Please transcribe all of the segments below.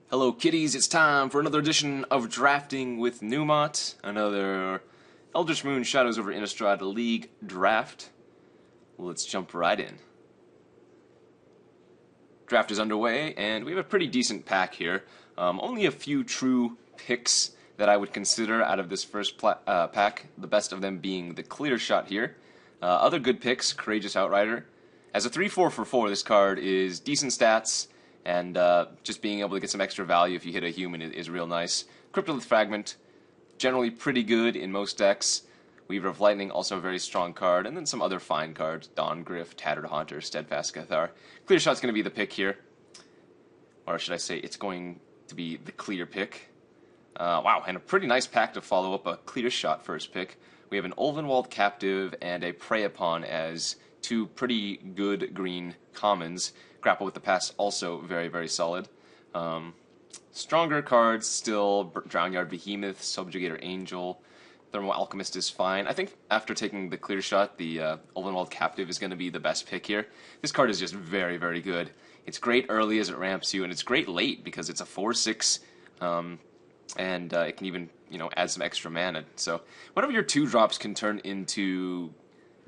Hello kitties, it's time for another edition of Drafting with Numot, another Eldritch Moon Shadows over Innistrad League draft. Well, let's jump right in. Draft is underway, and we have a pretty decent pack here. Only a few true picks that I would consider out of this first pack, the best of them being the Clear Shot here. Other good picks, Courageous Outrider. As a 3/4 for 4, this card is decent stats, and just being able to get some extra value if you hit a human is real nice. Cryptolith Fragment, generally pretty good in most decks. Weaver of Lightning, also a very strong card, and then some other fine cards. Dawn Griff, Tattered Haunter, Steadfast Cathar. Clear Shot's going to be the pick here. Or should I say, it's going to be the clear pick. Wow, and a pretty nice pack to follow up a Clear Shot first pick. We have an Ulvenwald Captive and a Prey Upon as two pretty good green commons. Grapple with the Past, also very, very solid. Stronger cards still, Drownyard Behemoth, Subjugator Angel, Thermal Alchemist is fine. I think after taking the Clear Shot, the Ulvenwald Captive is going to be the best pick here. This card is just very, very good. It's great early as it ramps you, and it's great late because it's a 4/6, and it can even add some extra mana. So whenever your 2-drops can turn into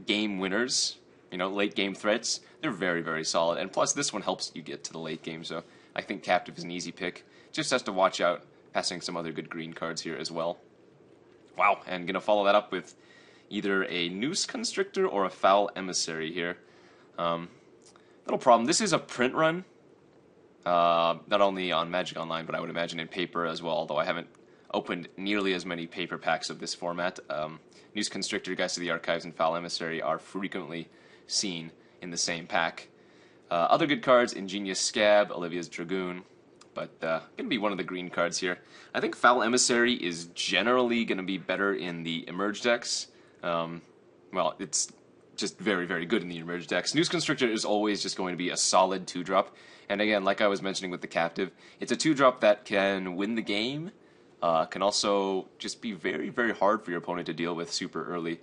game winners, late game threats, they're very, very solid. And plus, this one helps you get to the late game, so I think Captive is an easy pick. Just has to watch out passing some other good green cards here as well. Wow, and going to follow that up with either a Noose Constrictor or a Foul Emissary here. Little problem, this is a print run, not only on Magic Online, but I would imagine in paper as well, although I haven't opened nearly as many paper packs of this format. Noose Constrictor, Geist of the Archives, and Foul Emissary are frequently seen in the same pack. Other good cards, Ingenious Scab, Olivia's Dragoon, but going to be one of the green cards here. I think Foul Emissary is generally going to be better in the Emerge decks. Well, it's just very, very good in the Emerge decks. Noose Constrictor is always just going to be a solid 2-drop. And again, like I was mentioning with the Captive, it's a 2-drop that can win the game, can also just be very, very hard for your opponent to deal with super early.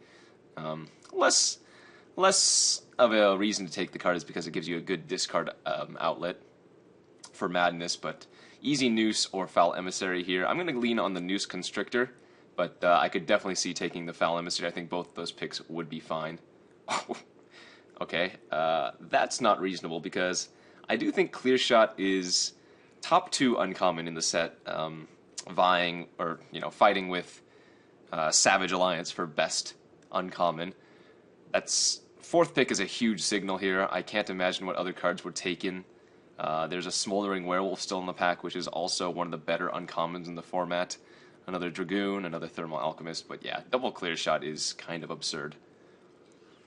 Less of a reason to take the card is because it gives you a good discard outlet for Madness, but easy Noose or Foul Emissary here. I'm going to lean on the Noose Constrictor, but I could definitely see taking the Foul Emissary. I think both of those picks would be fine. Okay, that's not reasonable because I do think Clear Shot is top 2 uncommon in the set, vying or fighting with Savage Alliance for best uncommon. That's 4th pick is a huge signal here. I can't imagine what other cards were taken. There's a Smoldering Werewolf still in the pack, which is also one of the better uncommons in the format. Another Dragoon, another Thermal Alchemist, but yeah, double Clear Shot is kind of absurd.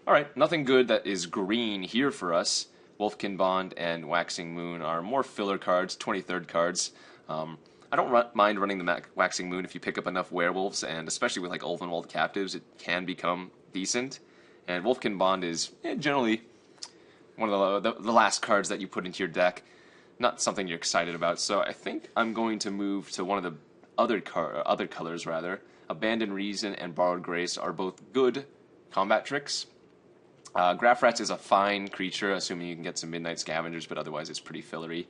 Alright, nothing good that is green here for us. Wolfkin Bond and Waxing Moon are more filler cards, 23rd cards. I don't mind running the Waxing Moon if you pick up enough werewolves, and especially with like Ulvenwald Captives, it can become decent. And Wolfkin Bond is generally one of the last cards that you put into your deck. Not something you're excited about, so I think I'm going to move to one of the other colors, rather. Abandoned Reason and Borrowed Grace are both good combat tricks. Graph Rats is a fine creature, assuming you can get some Midnight Scavengers, but otherwise it's pretty fillery.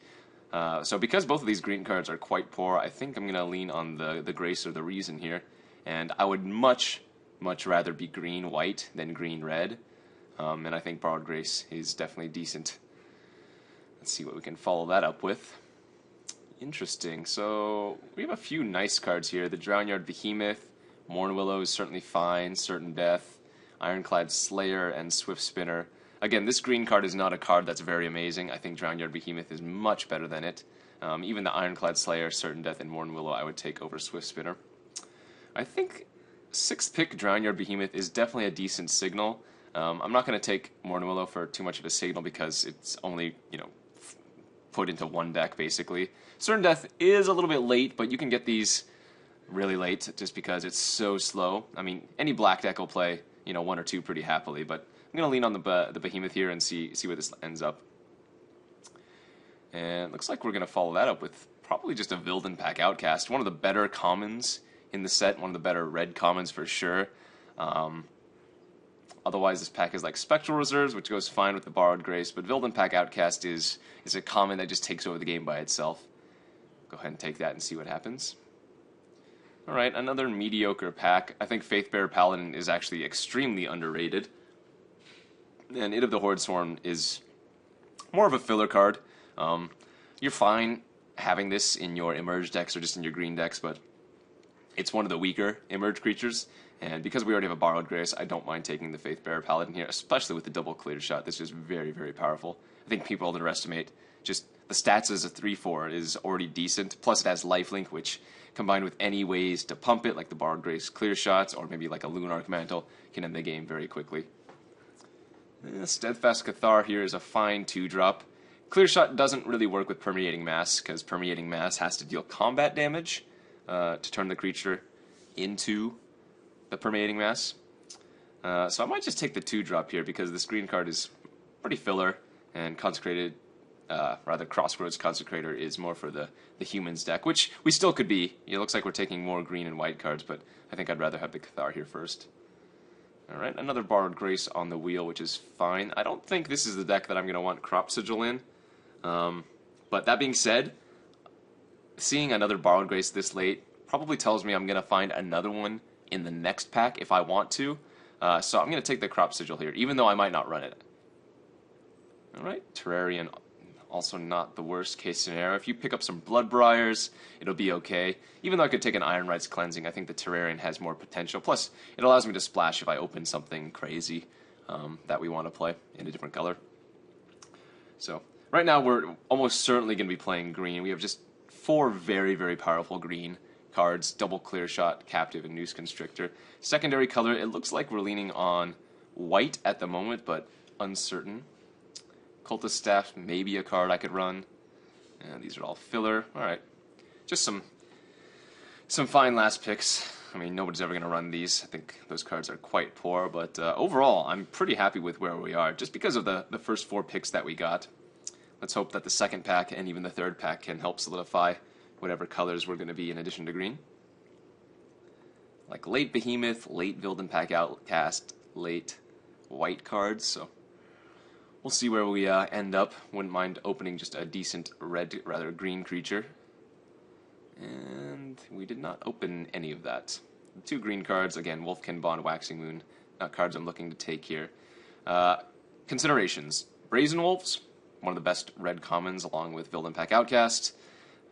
So because both of these green cards are quite poor, I think I'm going to lean on the Grace or the Reason here. And I would much rather be green-white than green-red. And I think Borrowed Grace is definitely decent. Let's see what we can follow that up with. Interesting. So we have a few nice cards here. The Drownyard Behemoth, Mournwillow is certainly fine, Certain Death, Ironclad Slayer, and Swift Spinner. Again, this green card is not a card that's very amazing. I think Drownyard Behemoth is much better than it. Even the Ironclad Slayer, Certain Death, and Mournwillow I would take over Swift Spinner. I think 6th pick Drownyard Behemoth is definitely a decent signal. I'm not going to take Mournwillow for too much of a signal because it's only, put into one deck, basically. Certain Death is a little bit late, but you can get these really late just because it's so slow. I mean, any black deck will play, 1 or 2 pretty happily, but I'm going to lean on the Behemoth here and see where this ends up. And it looks like we're going to follow that up with probably just a Vildenpack Outcast, one of the better commons in the set, one of the better red commons for sure. Otherwise, this pack is like Spectral Reserves, which goes fine with the Borrowed Grace, but Vildenpack Outcast is a common that just takes over the game by itself. Go ahead and take that and see what happens. Alright, another mediocre pack. I think Faithbearer Paladin is actually extremely underrated. And Id of the Hordesworn is more of a filler card. You're fine having this in your Emerge decks or just in your green decks, but it's one of the weaker Emerge creatures. And because we already have a Borrowed Grace, I don't mind taking the Faithbearer Paladin here, especially with the double clear shot. This is very, very powerful. I think people underestimate just the stats as a 3/4 is already decent. Plus it has lifelink, which combined with any ways to pump it, like the Borrowed Grace clear shots, or maybe like a Lunarch Mantle, can end the game very quickly. Steadfast Cathar here is a fine 2-drop. Clear Shot doesn't really work with Permeating Mass, because Permeating Mass has to deal combat damage to turn the creature into the Permeating Mass. So I might just take the 2-drop here, because this green card is pretty filler, and Crossroads Consecrator is more for the humans deck, which we still could be. It looks like we're taking more green and white cards, but I think I'd rather have the Cathar here first. Alright, another Borrowed Grace on the wheel, which is fine. I don't think this is the deck that I'm going to want Crop Sigil in. But that being said, seeing another Borrowed Grace this late probably tells me I'm going to find another one in the next pack if I want to. So I'm going to take the Crop Sigil here, even though I might not run it. Alright, Terrarian, also not the worst case scenario. If you pick up some Bloodbriars, it'll be okay. Even though I could take an Iron Rites Cleansing, I think the Terrarian has more potential. Plus, it allows me to splash if I open something crazy that we want to play in a different color. So, right now we're almost certainly going to be playing green. We have just 4 very, very powerful green cards. Double Clear Shot, Captive, and Noose Constrictor. Secondary color, it looks like we're leaning on white at the moment, but uncertain. Cultist Staff, maybe a card I could run. And these are all filler. Alright. Just some fine last picks. I mean, nobody's ever going to run these. I think those cards are quite poor, but overall, I'm pretty happy with where we are, just because of the first 4 picks that we got. Let's hope that the second pack and even the third pack can help solidify whatever colors we're going to be in addition to green. Like late Behemoth, late Vildan Pack Outcast, late white cards, so we'll see where we end up. Wouldn't mind opening just a decent green creature. And we did not open any of that. 2 green cards, again, Wolfkin Bond, Waxing Moon, not cards I'm looking to take here. Considerations. Brazen Wolves, one of the best red commons along with Vildan Pack Outcast.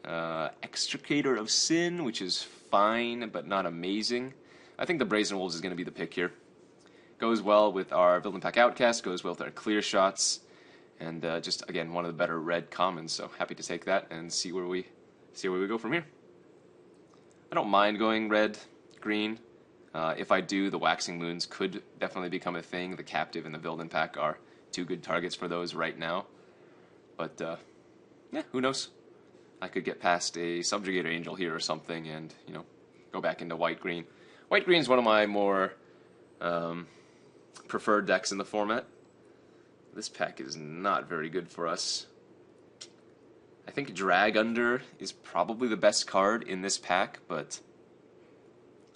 Extricator of Sin, which is fine but not amazing. I think the Brazen Wolves is going to be the pick here. Goes well with our Vildan Pack Outcast, goes well with our clear shots, and just, again, one of the better red commons, so happy to take that and see where we go from here. I don't mind going red, green. If I do, the Waxing Moons could definitely become a thing. The Captive and the Vildan Pack are 2 good targets for those right now. But, yeah, who knows? I could get past a Subjugator Angel here or something and, go back into white-green. White-green is one of my more preferred decks in the format. This pack is not very good for us. I think Drag Under is probably the best card in this pack, but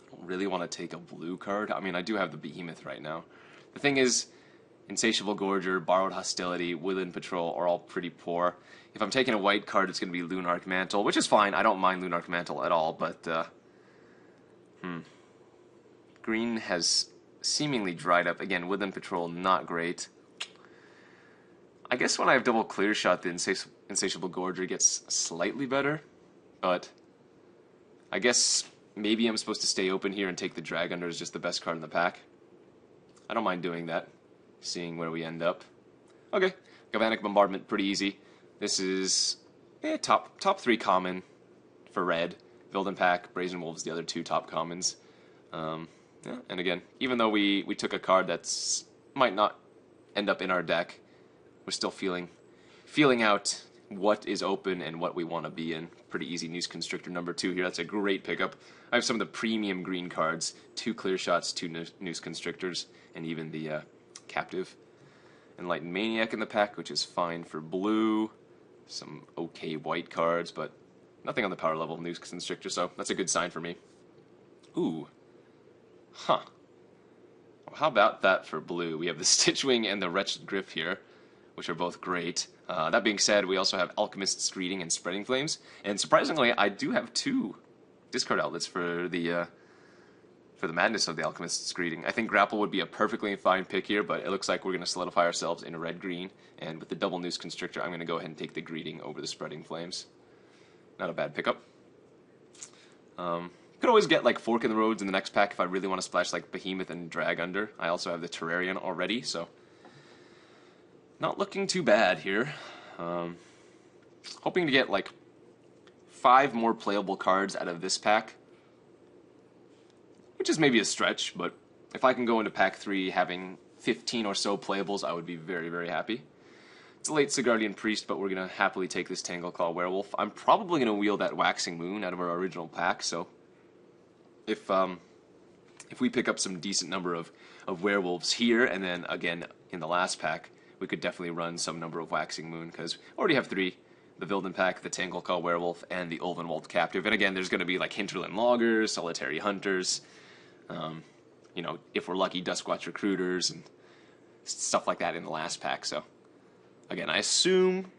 I don't really want to take a blue card. I mean, I do have the Behemoth right now. The thing is, Insatiable Gorger, Borrowed Hostility, Woodland Patrol are all pretty poor. If I'm taking a white card, it's going to be Lunarch Mantle, which is fine. I don't mind Lunarch Mantle at all, but green has seemingly dried up. Again, Woodland Patrol, not great. I guess when I have double clear shot, the Insatiable Gorger gets slightly better, but I guess maybe I'm supposed to stay open here and take the Drag Under as just the best card in the pack. I don't mind doing that, seeing where we end up. Okay, Galvanic Bombardment, pretty easy. This is top 3 common for red. Vildan Pack, Brazen Wolves, the other 2 top commons. Yeah, and again, even though we took a card that's might not end up in our deck, we're still feeling out what is open and what we want to be in. Pretty easy. Noose Constrictor number 2 here. That's a great pickup. I have some of the premium green cards, 2 clear shots, 2 Noose Constrictors, and even the Captive. Enlightened Maniac in the pack, which is fine for blue. Some okay white cards, but nothing on the power level of Noose Constrictor, so that's a good sign for me. Ooh. Huh. Well, how about that for blue? We have the Stitchwing and the Wretched Griff here, which are both great. That being said, we also have Alchemist's Greeting and Spreading Flames, and surprisingly, I do have 2 discard outlets for the madness of the Alchemist's Greeting. I think Grapple would be a perfectly fine pick here, but it looks like we're going to solidify ourselves in a red-green, and with the double Noose Constrictor, I'm going to go ahead and take the Greeting over the Spreading Flames. Not a bad pickup. Could always get like Fork in the Roads in the next pack if I really want to splash like Behemoth and Drag Under. I also have the Terrarian already, so not looking too bad here. Hoping to get like 5 more playable cards out of this pack, which is maybe a stretch, but if I can go into pack 3 having 15 or so playables, I would be very, very happy. It's a late Sigardian Priest, but we're going to happily take this Tangleclaw Werewolf. I'm probably going to wheel that Waxing Moon out of our original pack, so if we pick up some decent number of werewolves here, and then again in the last pack, we could definitely run some number of Waxing Moon, because we already have 3. The Vilden pack, the Tangleclaw Werewolf, and the Ulvenwald Captive. And again, there's going to be like Hinterland Loggers, Solitary Hunters, you know, if we're lucky, Duskwatch Recruiters, and stuff like that in the last pack. So again, I assume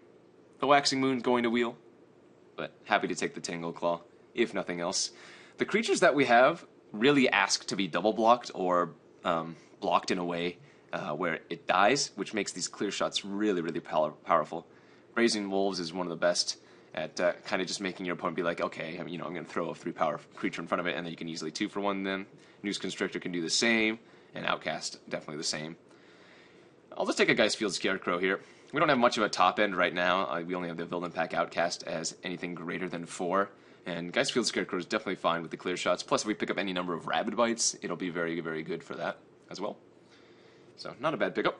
the Waxing Moon's going to wheel, but happy to take the Tangleclaw, if nothing else. The creatures that we have really ask to be double blocked or blocked in a way where it dies, which makes these clear shots really, really powerful. Brazen Wolves is one of the best at kind of just making your opponent be like, okay, you know, I'm going to throw a 3-power creature in front of it, and then you can easily 2-for-1 them. Noose Constrictor can do the same, and Outcast definitely the same. I'll just take a Geistfield Scarecrow here. We don't have much of a top end right now. We only have the Vilden pack Outcast as anything greater than 4. And Geistfield Scarecrow is definitely fine with the clear shots. Plus, if we pick up any number of Rabid Bites, it'll be very, very good for that as well. So, not a bad pickup.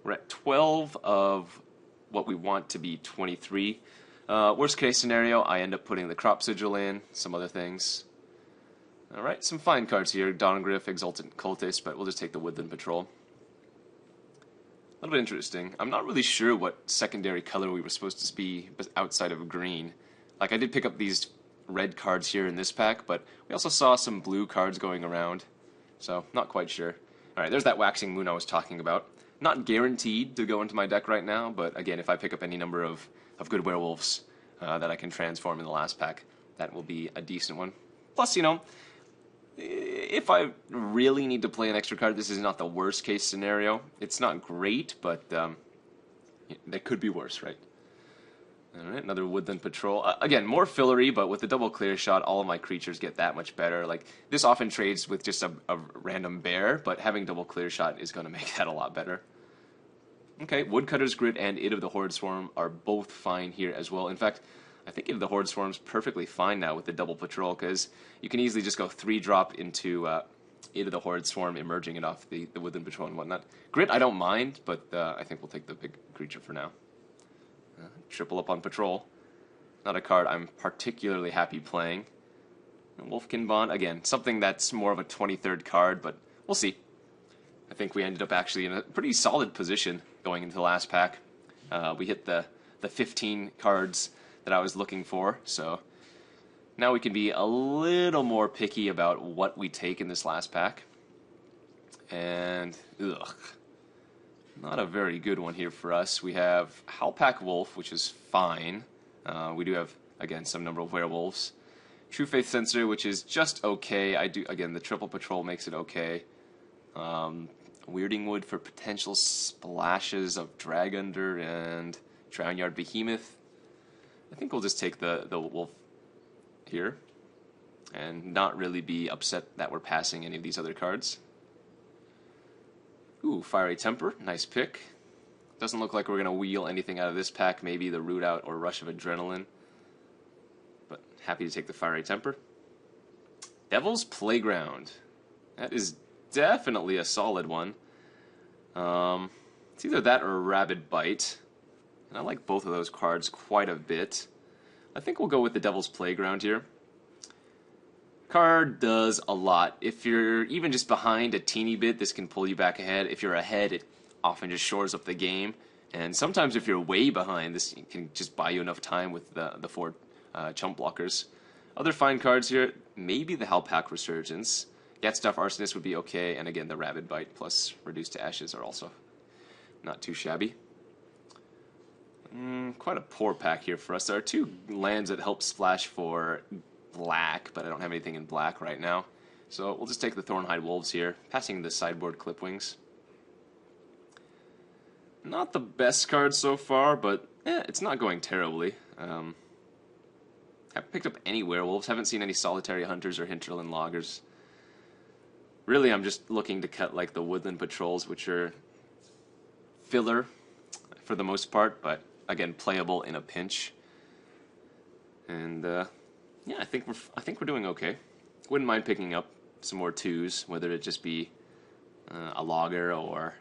We're at 12 of what we want to be 23. Worst case scenario, I end up putting the Crop Sigil in, some other things. Alright, some fine cards here. Dawngryff, Exultant Cultist, but we'll just take the Woodland Patrol. A little bit interesting. I'm not really sure what secondary color we were supposed to be outside of green. Like, I did pick up these red cards here in this pack, but we also saw some blue cards going around, so not quite sure. Alright, there's that Waxing Moon I was talking about. Not guaranteed to go into my deck right now, but again, if I pick up any number of good werewolves that I can transform in the last pack, that will be a decent one. Plus, you know, if I really need to play an extra card, this is not the worst case scenario. It's not great, but that could be worse, right? Alright, another Woodland Patrol. Again, more fillery, but with the double clear shot, all of my creatures get that much better. Like, this often trades with just a random bear, but having double clear shot is going to make that a lot better. Okay, Woodcutter's Grit and Id of the Horde Swarm are both fine here as well. In fact, I think Id of the Horde Swarm's perfectly fine now with the double patrol, because you can easily just go 3-drop into Id of the Horde Swarm, emerging it off the Woodland Patrol and whatnot. Grit, I don't mind, but I think we'll take the big creature for now. Triple up on Patrol. Not a card I'm particularly happy playing. Wolfkin Bond, again, something that's more of a 23rd card, but we'll see. I think we ended up actually in a pretty solid position going into the last pack. We hit the 15 cards that I was looking for, so now we can be a little more picky about what we take in this last pack. And, ugh. Not a very good one here for us. We have Howlpack Wolf, which is fine. We do have, again, some number of werewolves. True Faith Sensor, which is just okay. Again, the triple patrol makes it okay. Weirding Wood for potential splashes of Drag Under and Drownyard Behemoth. I think we'll just take the wolf here and not really be upset that we're passing any of these other cards. Ooh, Fiery Temper, nice pick. Doesn't look like we're going to wheel anything out of this pack, maybe the Root Out or Rush of Adrenaline. But happy to take the Fiery Temper. Devil's Playground. That is definitely a solid one. It's either that or a Rabid Bite. And I like both of those cards quite a bit. I think we'll go with the Devil's Playground here. Card does a lot. If you're even just behind a teeny bit, this can pull you back ahead. If you're ahead, it often just shores up the game. And sometimes if you're way behind, this can just buy you enough time with the 4 chump blockers. Other fine cards here, maybe the Howlpack Resurgence. Gatstuff Arsonist would be okay, and again, the Rabid Bite plus Reduced to Ashes are also not too shabby. Quite a poor pack here for us. There are two lands that help splash for black, but I don't have anything in black right now. So we'll just take the Thornhide Wolves here, passing the sideboard Clipwings. Not the best card so far, but it's not going terribly. Haven't picked up any werewolves, haven't seen any solitary hunters or hinterland loggers. Really, I'm just looking to cut like the woodland patrols, which are filler for the most part, but again, playable in a pinch. And yeah, I think we're doing okay. Wouldn't mind picking up some more twos, whether it just be a logger or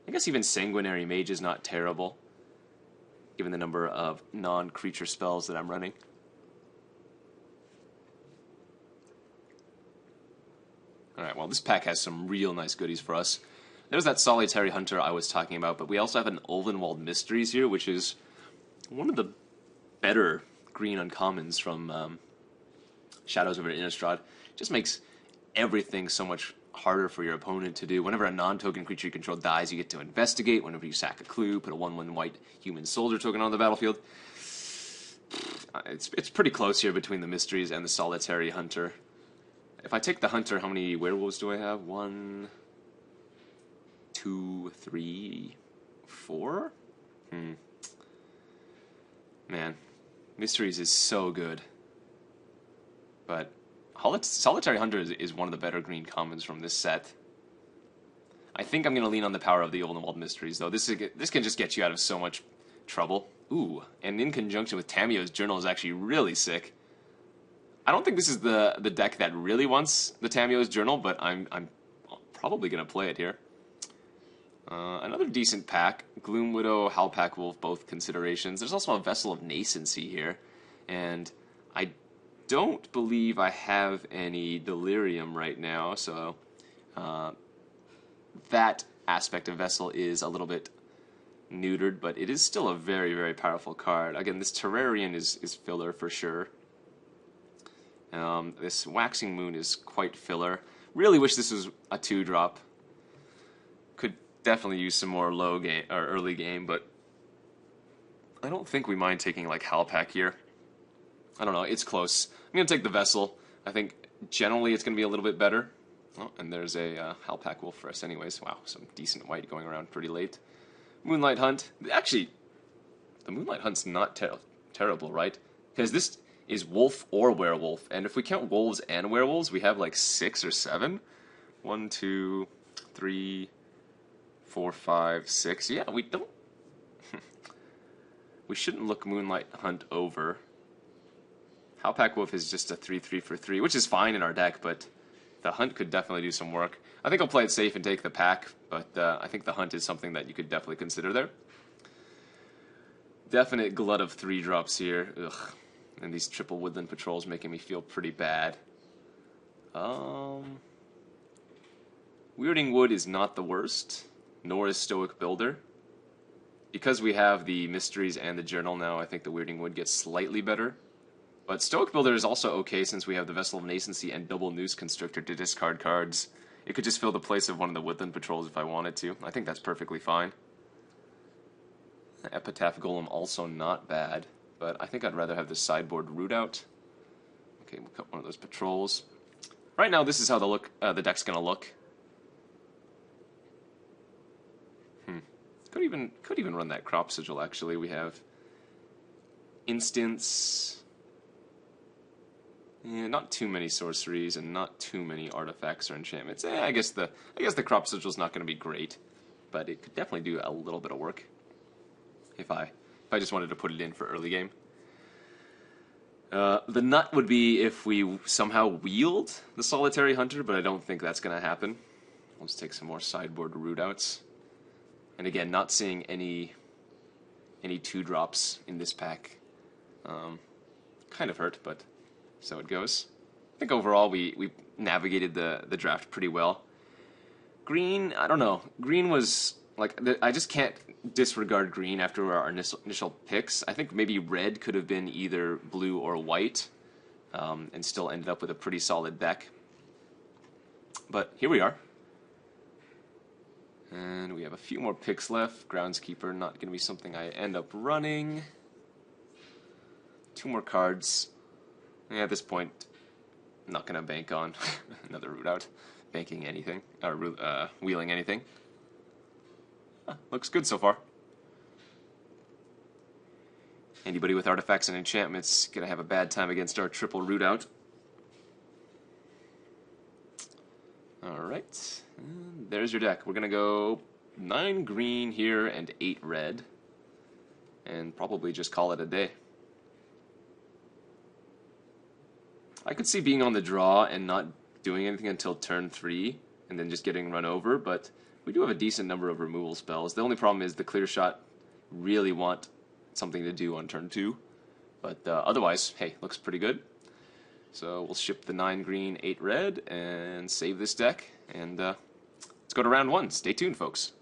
I guess even Sanguinary Mage is not terrible, given the number of non-creature spells that I'm running. Alright, well, this pack has some real nice goodies for us. There's that Solitary Hunter I was talking about, but we also have an Ulvenwald Mysteries here, which is one of the better green uncommons from Shadows over Innistrad. Just makes everything so much harder for your opponent to do. Whenever a non-token creature you control dies, you get to investigate. Whenever you sack a clue, put a 1/1 white human soldier token on the battlefield. It's pretty close here between the Mysteries and the Solitary Hunter. If I take the Hunter, how many werewolves do I have? 1, 2, 3, 4? Man, Mysteries is so good. But Solitary Hunter is one of the better green commons from this set. I think I'm going to lean on the power of the Ulvenwald Mysteries, though. This can just get you out of so much trouble. Ooh, and in conjunction with Tamio's Journal is actually really sick. I don't think this is the deck that really wants the Tamio's Journal, but I'm probably going to play it here. Another decent pack. Gloom Widow, Howlpack Wolf, both considerations. There's also a Vessel of Nascency here, and I don't believe I have any Delirium right now, so that aspect of Vessel is a little bit neutered, but it is still a very, very powerful card. Again, this Terrarian is filler for sure. This Waxing Moon is quite filler. Really wish this was a 2-drop. Could definitely use some more low game or early game, but I don't think we mind taking like Howlpack here. I don't know, it's close. I'm gonna take the Vessel. I think generally it's gonna be a little bit better. Oh, and there's a Howlpack Wolf for us anyways. Wow, some decent white going around pretty late. Moonlight Hunt. Actually, the Moonlight Hunt's not terrible, right? Because this is wolf or werewolf, and if we count wolves and werewolves, we have like 6 or 7. 1, 2, 3, 4, 5, 6. Yeah, we don't. We shouldn't look Moonlight Hunt over. Howlpack Wolf is just a 3/3 for 3, which is fine in our deck, but the Hunt could definitely do some work. I think I'll play it safe and take the pack, but I think the Hunt is something that you could definitely consider there. Definite glut of 3-drops here. Ugh. And these triple woodland patrols making me feel pretty bad. Weirding Wood is not the worst, nor is Stoic Builder. Because we have the Mysteries and the Journal now, I think the Weirding Wood gets slightly better. But Stoic Builder is also okay since we have the Vessel of Nascency and Double Noose Constrictor to discard cards. It could just fill the place of one of the woodland patrols if I wanted to. I think that's perfectly fine. Epitaph Golem also not bad, but I think I'd rather have the sideboard Root out. Okay, we'll cut one of those patrols. Right now, this is how the deck's gonna look. Could even run that Crop Sigil. Actually, we have Instants. Yeah, not too many sorceries and not too many artifacts or enchantments. I guess the Crop Sigil's not going to be great, but it could definitely do a little bit of work if I just wanted to put it in for early game. The nut would be if we somehow wield the Solitary Hunter, but I don't think that's going to happen. Let's take some more sideboard Root outs. And again, not seeing any 2-drops in this pack. Kind of hurt, but so it goes. I think overall we navigated the draft pretty well. Green, I don't know. Green was like I just can't disregard green after our initial picks. I think maybe red could have been either blue or white, and still ended up with a pretty solid deck. But here we are. And we have a few more picks left. Groundskeeper, not going to be something I end up running. 2 more cards. Yeah, at this point, I'm not going to bank on another root out. Banking anything, or wheeling anything. Looks good so far. Anybody with artifacts and enchantments going to have a bad time against our triple root out. Alright, there's your deck. We're going to go 9 green here and 8 red. And probably just call it a day. I could see being on the draw and not doing anything until turn 3, and then just getting run over, but we do have a decent number of removal spells. The only problem is the clear shot really want something to do on turn 2, but otherwise, hey, looks pretty good. So we'll ship the 9 green, 8 red, and save this deck, and let's go to round 1. Stay tuned, folks.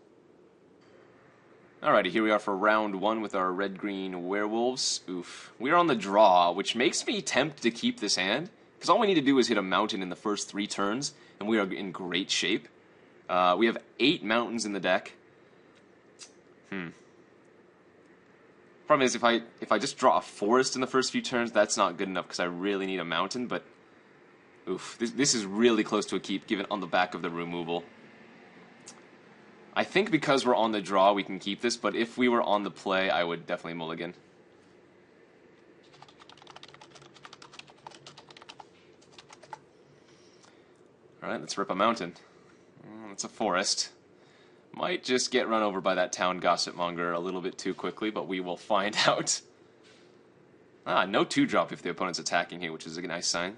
Alrighty, here we are for round 1 with our red-green werewolves. Oof. We're on the draw, which makes me tempt to keep this hand, because all we need to do is hit a mountain in the first 3 turns, and we are in great shape. We have 8 mountains in the deck. Problem is, if I just draw a forest in the first few turns, that's not good enough, because I really need a mountain, but oof, this is really close to a keep, given on the back of the removal. I think because we're on the draw, we can keep this, but if we were on the play, I would definitely mulligan. Alright, let's rip a mountain. It's a forest. Might just get run over by that town gossipmonger a little bit too quickly, but we will find out. No 2-drop if the opponent's attacking here, which is a nice sign.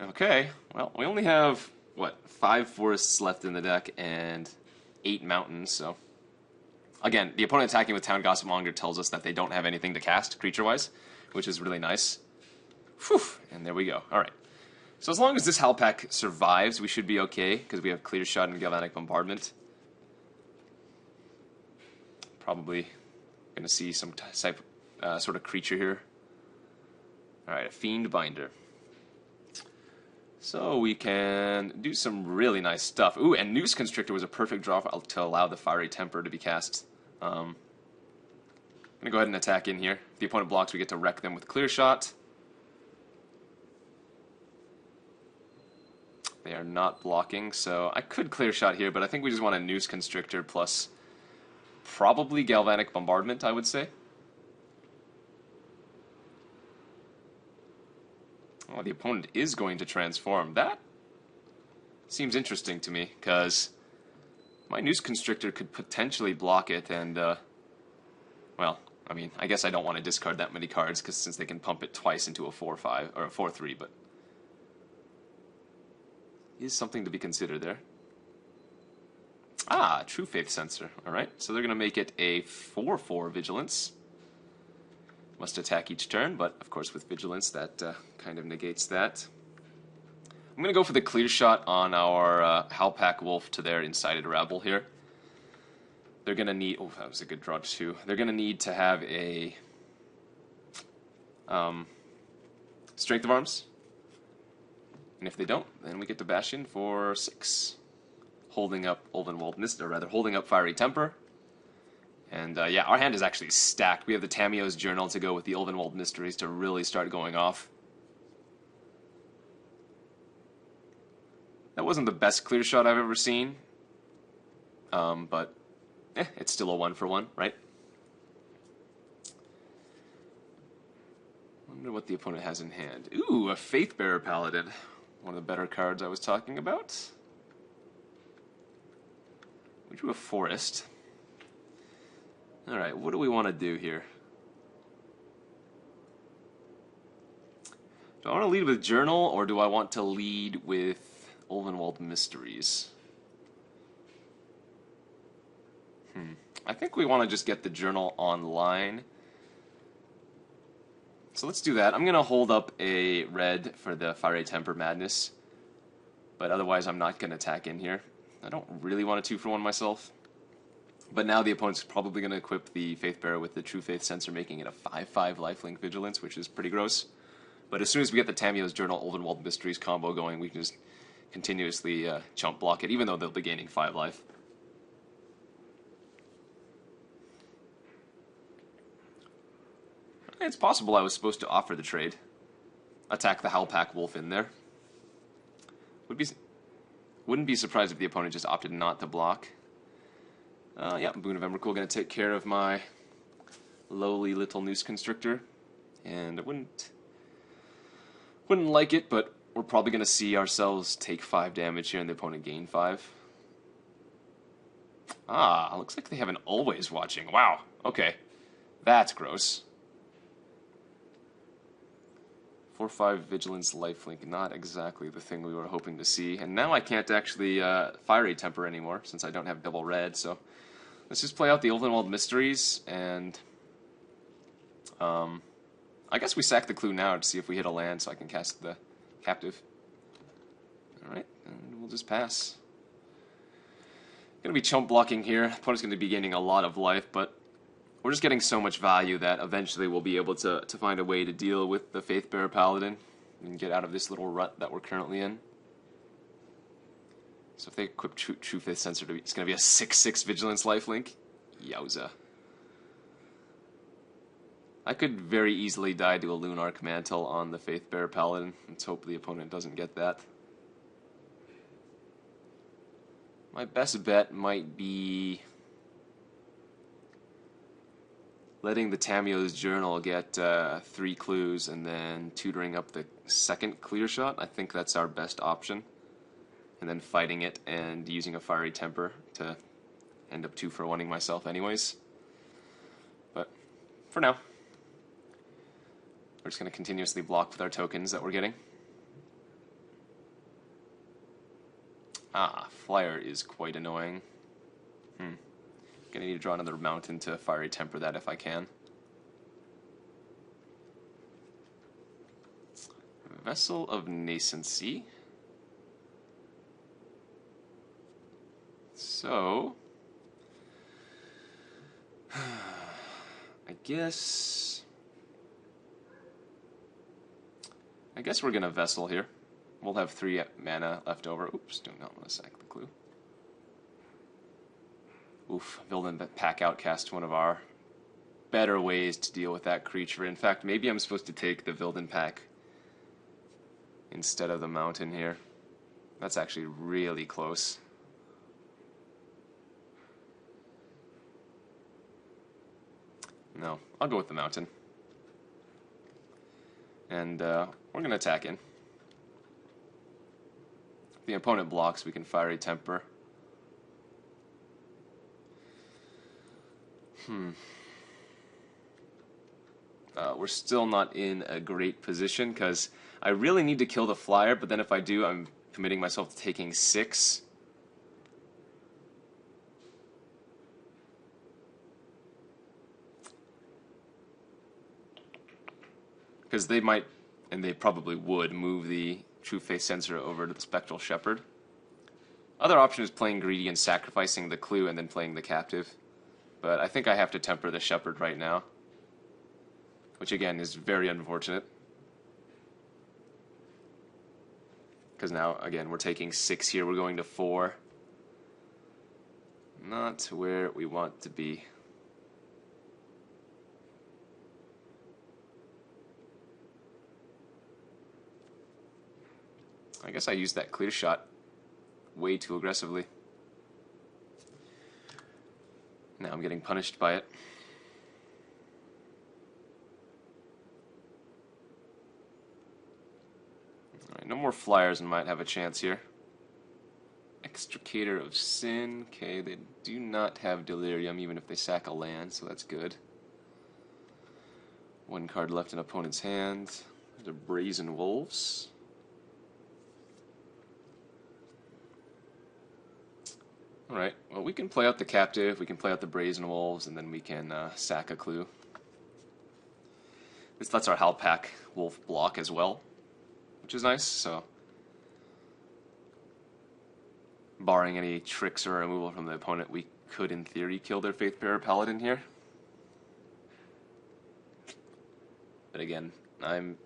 Okay, well, we only have, what, 5 forests left in the deck and 8 mountains, so... Again, the opponent attacking with Town Gossipmonger tells us that they don't have anything to cast, creature-wise, which is really nice. Whew, and there we go. Alright. So as long as this Halpack survives, we should be okay, because we have Clear Shot and Galvanic Bombardment. Probably going to see some type, sort of creature here. Alright, a Fiend Binder. So we can do some really nice stuff. Ooh, and Noose Constrictor was a perfect draw to allow the Fiery Temper to be cast. I'm going to go ahead and attack in here. If the opponent blocks, we get to wreck them with Clear Shot. They are not blocking, so I could Clear Shot here, but I think we just want a Noose Constrictor plus probably Galvanic Bombardment, I would say. Well, the opponent is going to transform. That seems interesting to me, because my Noose Constrictor could potentially block it, and, well, I mean, I guess I don't want to discard that many cards, because since they can pump it twice into a 4-5, or a 4-3, but... is something to be considered there. True Faith Sensor. Alright, so they're going to make it a 4-4 Vigilance. Must attack each turn, but of course with Vigilance that kind of negates that. I'm going to go for the Clear Shot on our Halpack Wolf to their Incited Rabble here. They're going to need... oh, that was a good draw too. They're going to need to have a... Strength of Arms. And if they don't, then we get to bash in for 6. Holding up Ulvenwald Mist, or rather, holding up Fiery Temper. And yeah, our hand is actually stacked. We have the Tamiyo's Journal to go with the Ulvenwald Mysteries to really start going off. That wasn't the best Clear Shot I've ever seen. But, it's still a 1-for-1, right? Wonder what the opponent has in hand. Ooh, a Faithbearer Paladin. One of the better cards I was talking about. We drew a forest. Alright, what do we want to do here? Do I want to lead with Journal, or do I want to lead with Ulvenwald Mysteries? I think we want to just get the Journal online. So let's do that. I'm going to hold up a red for the Fiery Temper Madness. But otherwise, I'm not going to attack in here. I don't really want a 2-for-1 myself. But now the opponent's probably going to equip the Faithbearer with the True Faith Sensor, making it a 5-5 Lifelink Vigilance, which is pretty gross. But as soon as we get the Tamiyo's Journal Ulvenwald Mysteries combo going, we can just continuously chump block it, even though they'll be gaining 5 life. It's possible I was supposed to offer the trade. Attack the Howlpack Wolf in there. Wouldn't be surprised if the opponent just opted not to block. Yeah, Boon of Emrakul going to take care of my lowly little Noose Constrictor. And I wouldn't like it, but we're probably going to see ourselves take 5 damage here and the opponent gain 5. Ah, looks like they have an Always Watching. Wow, okay. That's gross. 4/5 Vigilance Lifelink, not exactly the thing we were hoping to see. And now I can't actually Fiery Temper anymore, since I don't have double red, so let's just play out the Ulvenwald Mysteries, and I guess we sack the Clue now to see if we hit a land so I can cast the Captive. Alright, and we'll just pass. Gonna be chump blocking here. Opponent's gonna be gaining a lot of life, but we're just getting so much value that eventually we'll be able to find a way to deal with the Faithbearer Paladin and get out of this little rut that we're currently in. So if they equip True Faith Sensor, it's going to be a 6/6 Vigilance Lifelink. Yowza. I could very easily die to a Lunarch Mantle on the Faithbearer Paladin. Let's hope the opponent doesn't get that. My best bet might be letting the Tamio's Journal get 3 clues and then tutoring up the second clear shot. I think that's our best option. And then fighting it and using a Fiery Temper to end up 2-for-1ing myself anyways. But for now, we're just going to continuously block with our tokens that we're getting. Ah, Flyer is quite annoying. Gonna need to draw another mountain to Fiery Temper that if I can. Vessel of Nascency. So I guess we're gonna Vessel here. We'll have 3 mana left over. Oops, do not want to sack the Clue. Oof, Vildan Pack Outcast, one of our better ways to deal with that creature. In fact, maybe I'm supposed to take the Vildan Pack instead of the mountain here. That's actually really close. No, I'll go with the mountain. And we're going to attack in. If the opponent blocks, we can Fiery Temper. We're still not in a great position because I really need to kill the Flyer, but then if I do, I'm committing myself to taking 6. Because they might, and they probably would, move the True Faith Sensor over to the Spectral Shepherd. Other option is playing greedy and sacrificing the Clue and then playing the Captive. But I think I have to temper the Shepherd right now, which again is very unfortunate. Because now, again, we're taking 6 here, we're going to 4. Not where we want to be. I guess I used that clear shot way too aggressively. Now I'm getting punished by it. Alright, no more Flyers and might have a chance here. Extricator of Sin. Okay, they do not have Delirium even if they sack a land, so that's good. 1 card left in opponent's hand. The Brazen Wolves. Alright, well we can play out the Captive, we can play out the Brazen Wolves, and then we can sack a Clue. This lets our Howlpack Wolf block as well, which is nice, so barring any tricks or removal from the opponent, we could in theory kill their Faithbearer Paladin here. But again, I'm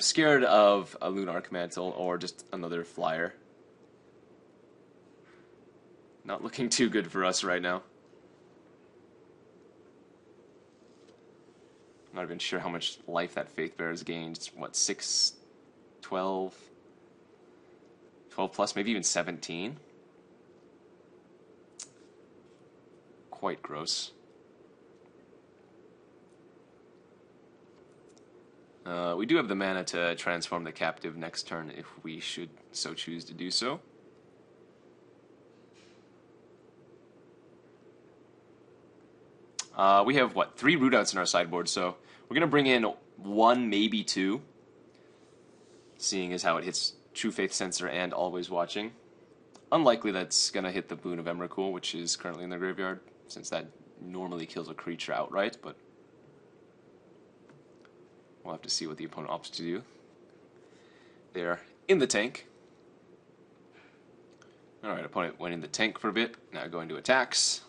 scared of a Lunarch Mantle or just another Flyer Not looking too good for us right now. I'm not even sure how much life that Faith Bear has gained. It's, what, 6, 12? 12 plus, maybe even 17? Quite gross. We do have the mana to transform the captive next turn if we should so choose to do so. We have, what, 3 rootouts in our sideboard, so we're going to bring in 1, maybe 2, seeing as how it hits True Faith Sensor and Always Watching. Unlikely that's going to hit the Boon of Emrakul, which is currently in the graveyard, since that normally kills a creature outright, but we'll have to see what the opponent opts to do. They're in the tank. Alright, opponent went in the tank for a bit, now going to attacks.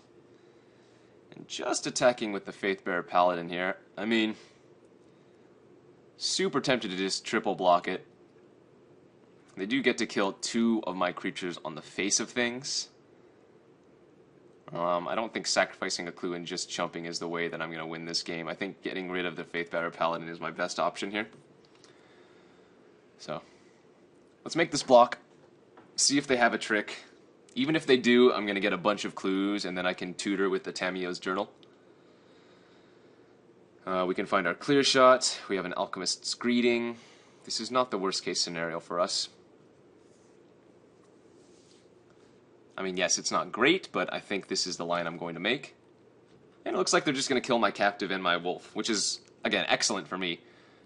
And just attacking with the Faithbearer Paladin here. I mean, super tempted to just triple block it. They do get to kill 2 of my creatures on the face of things. I don't think sacrificing a clue and just jumping is the way that I'm going to win this game. I think getting rid of the Faithbearer Paladin is my best option here. So, let's make this block, see if they have a trick. Even if they do, I'm going to get a bunch of clues, and then I can tutor with the Tamiyo's Journal. We can find our Clear Shot. We have an Alchemist's Greeting. This is not the worst case scenario for us. I mean, yes, it's not great, but I think this is the line I'm going to make. And it looks like they're just going to kill my captive and my wolf, which is, again, excellent for me.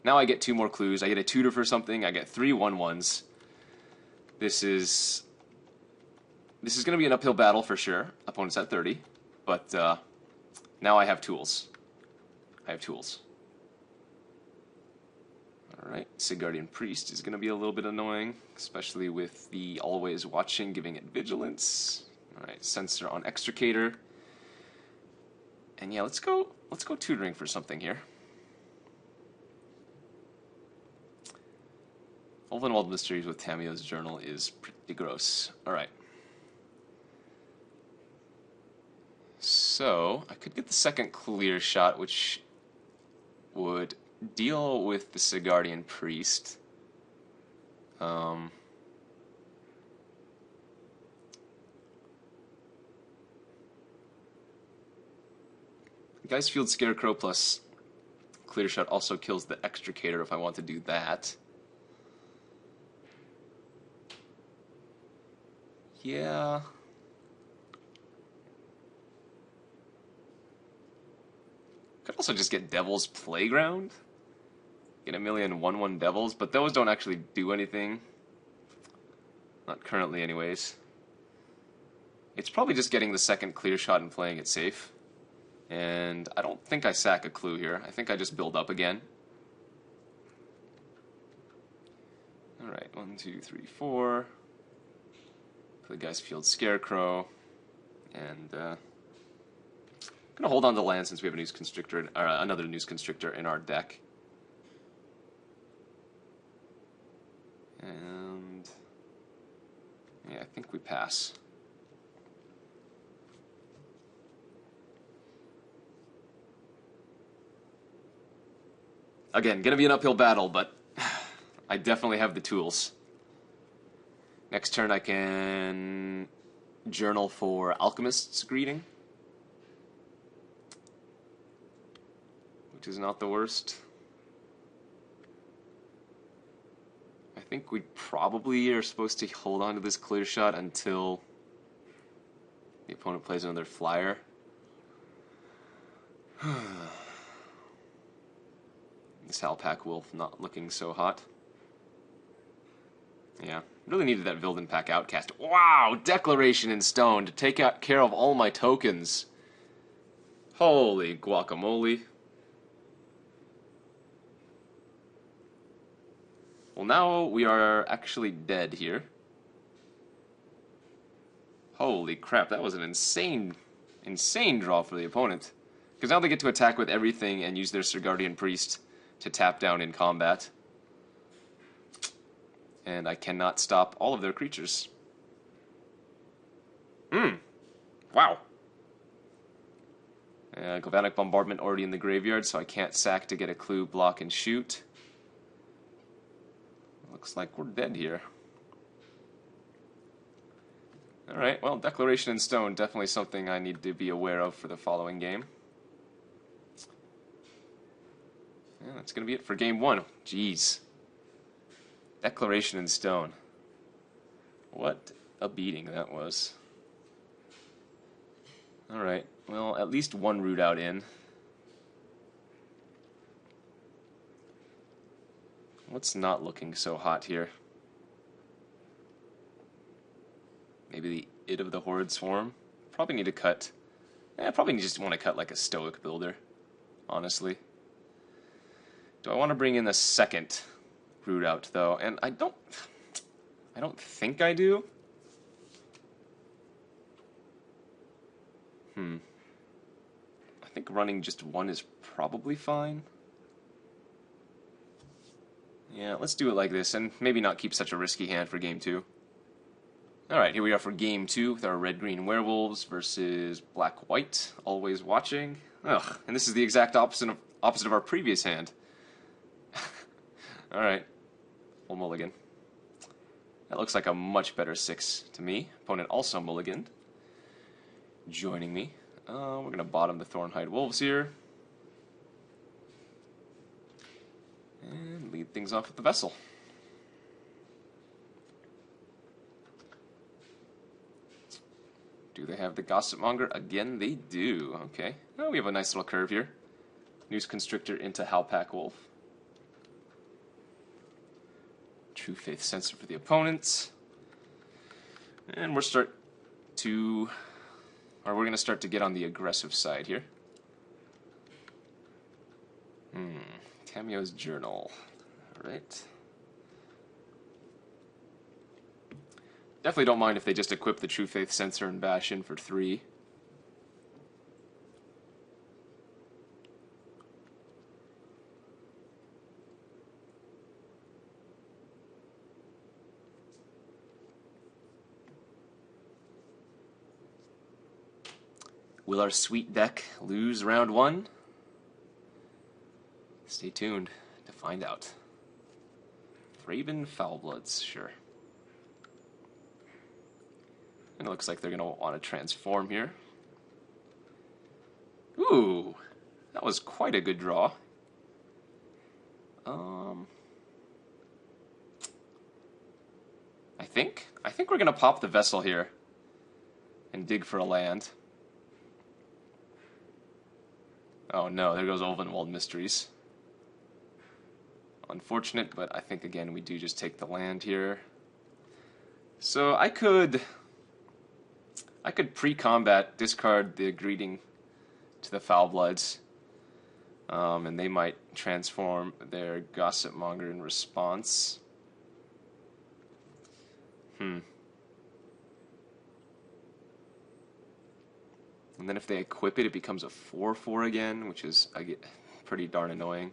Now I get 2 more clues. I get a tutor for something. I get 3 1/1s. This is going to be an uphill battle for sure. Opponent's at 30. But now I have tools. Alright, Sigurdian Priest is going to be a little bit annoying, especially with the Always Watching giving it Vigilance. Alright, Censor on Extricator. And yeah, let's go tutoring for something here. Ulvenwald Mysteries with Tamiyo's Journal is pretty gross. Alright. So, I could get the second Clear Shot, which would deal with the Sigurdian Priest. Geistfield Scarecrow plus Clear Shot also kills the Extricator if I want to do that. Yeah. Could also just get Devil's Playground. Get a million 1/1 Devils, but those don't actually do anything. Not currently, anyways. It's probably just getting the second Clear Shot and playing it safe. And I don't think I sack a clue here. I think I just build up again. Alright, 1, 2, 3, 4. Play Geistfield Scarecrow. And I'm gonna hold on to land since we have a Noose Constrictor, or another Noose Constrictor in our deck. And yeah, I think we pass. Again, gonna be an uphill battle, but I definitely have the tools. Next turn I can journal for Alchemist's Greeting, which is not the worst. I think we probably are supposed to hold on to this Clear Shot until the opponent plays another flyer. This Halpack Wolf not looking so hot. Yeah, really needed that Vilden Pack Outcast. Wow, Declaration in Stone to take care of all my tokens. Holy guacamole. Well, now we are actually dead here. Holy crap, that was an insane draw for the opponent. Because now they get to attack with everything and use their Sigurdian Priest to tap down in combat. And I cannot stop all of their creatures. Wow. Galvanic Bombardment already in the graveyard, so I can't sack to get a clue, block, and shoot. Looks like we're dead here. Alright, well, Declaration in Stone, definitely something I need to be aware of for the following game. Yeah, that's going to be it for game one. Jeez. Declaration in Stone. What a beating that was. Alright, well, at least one root out in. What's not looking so hot here? Maybe the Id of the Horde Swarm? Probably need to cut. Probably just want to cut like a Stoic Builder, honestly. Do I want to bring in the second root out, though? And I don't think I do. I think running just one is probably fine. Yeah, let's do it like this, and maybe not keep such a risky hand for game two. Alright, here we are for game two with our red-green werewolves versus black-white, always watching. Ugh, and this is the exact opposite of our previous hand. Alright, full mulligan. That looks like a much better 6 to me. Opponent also mulliganed. Joining me. We're going to bottom the Thornhide Wolves here. And lead things off with the Vessel. Do they have the Gossipmonger? Again, they do. Okay. Oh, we have a nice little curve here. Noose Constrictor into Halpak Wolf. True Faith Sensor for the opponents. And we're going to start to get on the aggressive side here. Tamio's Journal. Alright. Definitely don't mind if they just equip the True Faith Sensor and bash in for 3. Will our sweet deck lose round 1? Stay tuned to find out. Thraben Foulbloods, sure. And it looks like they're going to want to transform here. Ooh, that was quite a good draw. I think we're going to pop the Vessel here and dig for a land. Oh no, there goes Ulvenwald Mysteries. Unfortunate, but I think again we do just take the land here. So I could pre-combat discard the Greeting to the Foulbloods, and they might transform their Gossipmonger in response. And then if they equip it, it becomes a 4/4 again, which is pretty darn annoying.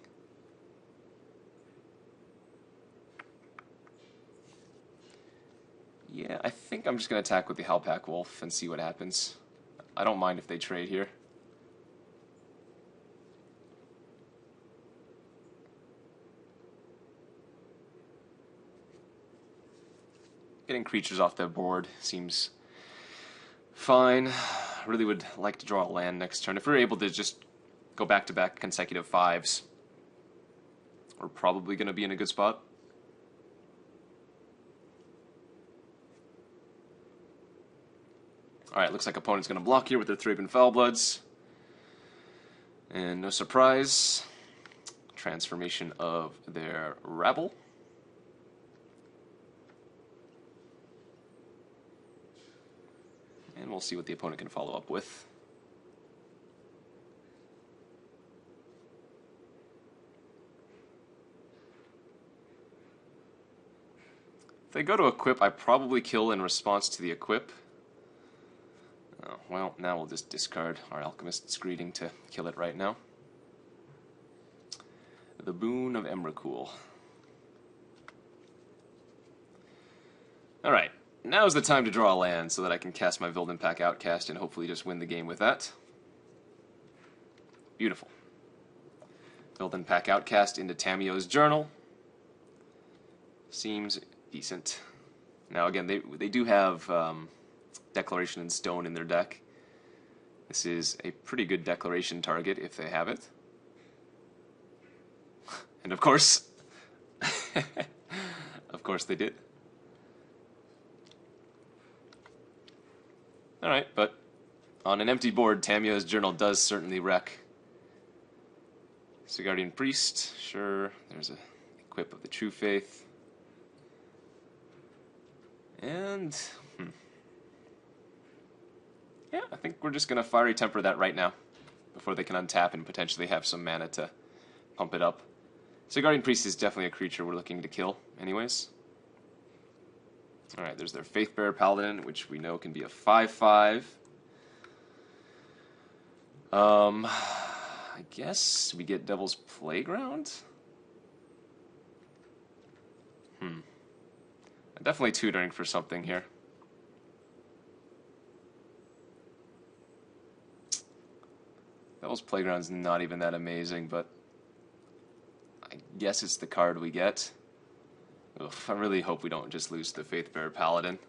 Yeah, I think I'm just going to attack with the Halpak Wolf and see what happens. I don't mind if they trade here. Getting creatures off their board seems fine. Really would like to draw a land next turn. If we're able to just go back-to-back consecutive 5s, we're probably going to be in a good spot. Alright, looks like opponent's going to block here with their Thraben Foulbloods. And no surprise, transformation of their Rabble. And we'll see what the opponent can follow up with. If they go to equip, I probably kill in response to the equip. Oh, well, now we'll just discard our Alchemist's Greeting to kill it right now. The Boon of Emrakul. Alright, now's the time to draw a land so that I can cast my Vildan Pack Outcast and hopefully just win the game with that. Beautiful. Vildan Pack Outcast into Tamio's Journal. Seems decent. Now again, they do have Declaration in Stone in their deck. This is a pretty good declaration target if they have it. And of course, of course they did. Alright, but on an empty board, Tamio's Journal does certainly wreck. Guardian Priest, sure. There's a equip of the True Faith. And, yeah, I think we're just going to Fiery Temper that right now, before they can untap and potentially have some mana to pump it up. Guardian Priest is definitely a creature we're looking to kill, anyways. Alright, there's their Faithbearer Paladin, which we know can be a 5/5. I guess we get Devil's Playground? I'm definitely tutoring for something here. Devil's Playground's not even that amazing, but I guess it's the card we get. Oof, I really hope we don't just lose the Faithbearer Paladin.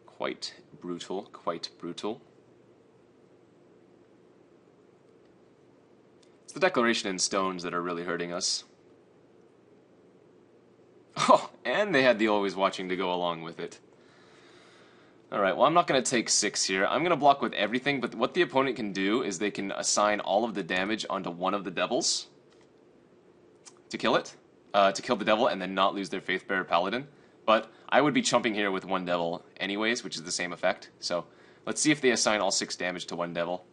Quite brutal, quite brutal. It's the Declaration in Stones that are really hurting us. Oh, and they had the Always Watching to go along with it. Alright, well I'm not going to take 6 here. I'm going to block with everything, but what the opponent can do is they can assign all of the damage onto one of the devils to kill it, to kill the devil and then not lose their Faithbearer Paladin. But I would be chumping here with one devil anyways, which is the same effect. So let's see if they assign all 6 damage to one devil.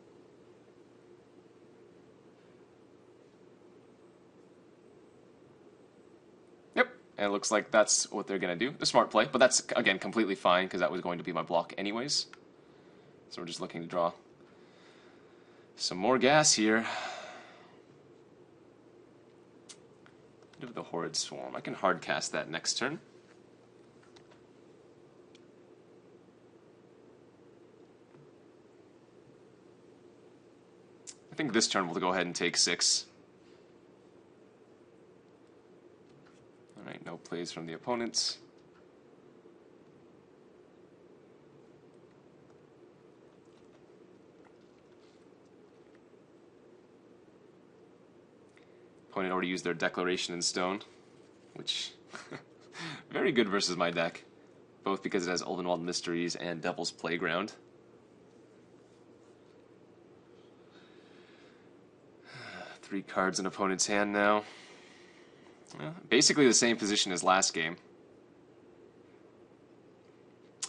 Yep, and it looks like that's what they're going to do. A smart play, but that's, again, completely fine because that was going to be my block anyways. So we're just looking to draw some more gas here. Bit of the Horrid Swarm. I can hard cast that next turn. I think this turn we'll go ahead and take 6. Alright, no plays from the opponents. Opponent already used their Declaration in Stone, which very good versus my deck, both because it has Ulvenwald Mysteries and Devil's Playground. Three cards in opponent's hand now. Basically the same position as last game.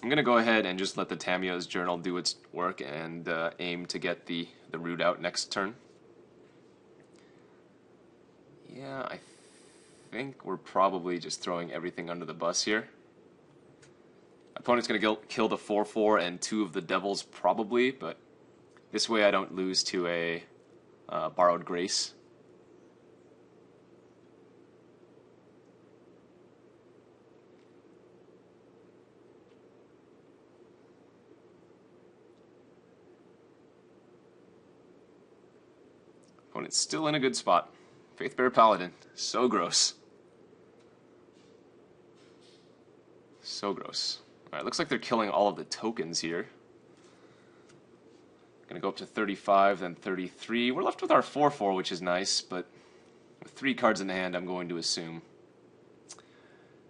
I'm going to go ahead and just let the Tamio's Journal do its work and aim to get the root out next turn. Yeah, I think we're probably just throwing everything under the bus here. Opponent's going to kill the 4/4 and 2 of the devils probably, but this way I don't lose to a Borrowed Grace. Opponent's still in a good spot. Faithbearer Paladin. So gross. So gross. Alright, looks like they're killing all of the tokens here. Gonna go up to 35, then 33. We're left with our 4/4, which is nice, but with 3 cards in the hand, I'm going to assume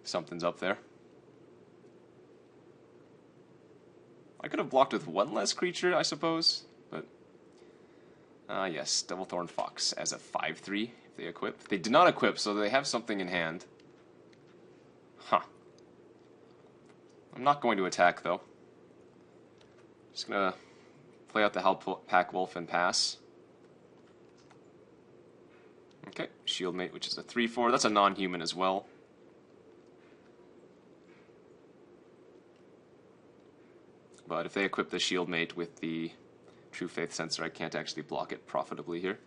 something's up there. I could have blocked with one less creature, I suppose, but yes, Devilthorn Fox as a 5/3 if they equip. They did not equip, so they have something in hand. Huh. I'm not going to attack, though. Just gonna play out the Pack Wolf and pass. Okay, Shieldmate, which is a 3/4. That's a non-human as well. But if they equip the Shieldmate with the True Faith Sensor, I can't actually block it profitably here.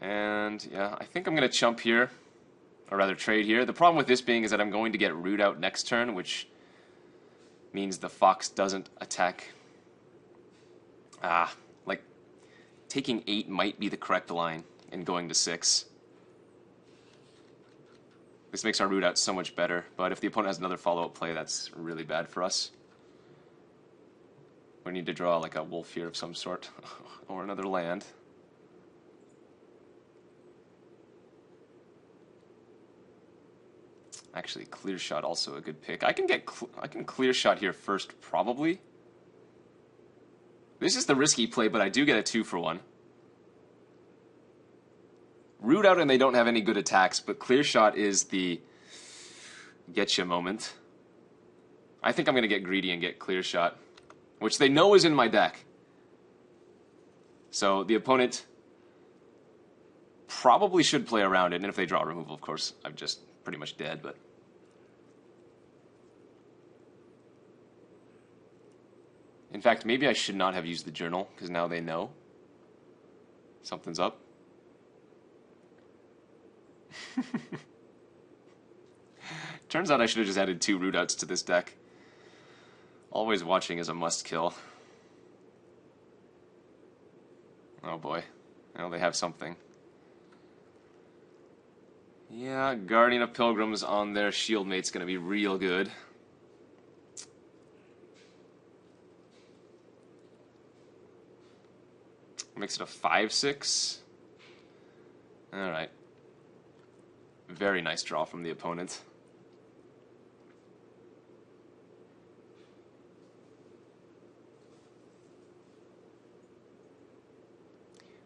And yeah, I think I'm going to chump here, or rather trade here. The problem with this being is that I'm going to get root out next turn, which means the fox doesn't attack. Like, taking 8 might be the correct line and going to 6. This makes our root out so much better, but if the opponent has another follow-up play, that's really bad for us. We need to draw like a wolf here of some sort, or another land. Actually, clear shot also a good pick. I can clear shot here first, probably. This is the risky play, but I do get a 2-for-1. Root out and they don't have any good attacks, but clear shot is the getcha moment. I think I'm going to get greedy and get clear shot, which they know is in my deck. So the opponent probably should play around it, and if they draw removal, of course, I'm just pretty much dead, but... In fact, maybe I should not have used the journal, because now they know something's up. Turns out I should have just added 2 root outs to this deck. Always watching is a must-kill. Oh boy. Now they have something. Yeah, Guardian of Pilgrims on their shield mate's gonna be real good. Makes it a 5-6. Alright. Very nice draw from the opponent.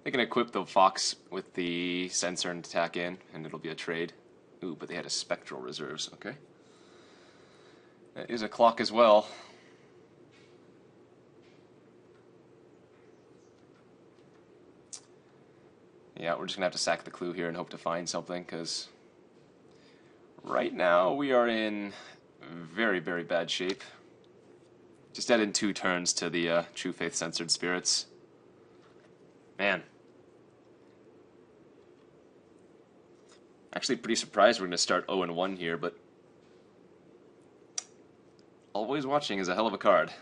They can equip the fox with the sensor and attack in, and it'll be a trade. Ooh, but they had a spectral reserves, okay. That is a clock as well. Yeah, we're just going to have to sack the clue here and hope to find something, because right now we are in very, very bad shape. Just add in 2 turns to the True Faith Censored Spirits. Man. Actually pretty surprised we're going to start 0-1 here, but Always Watching is a hell of a card.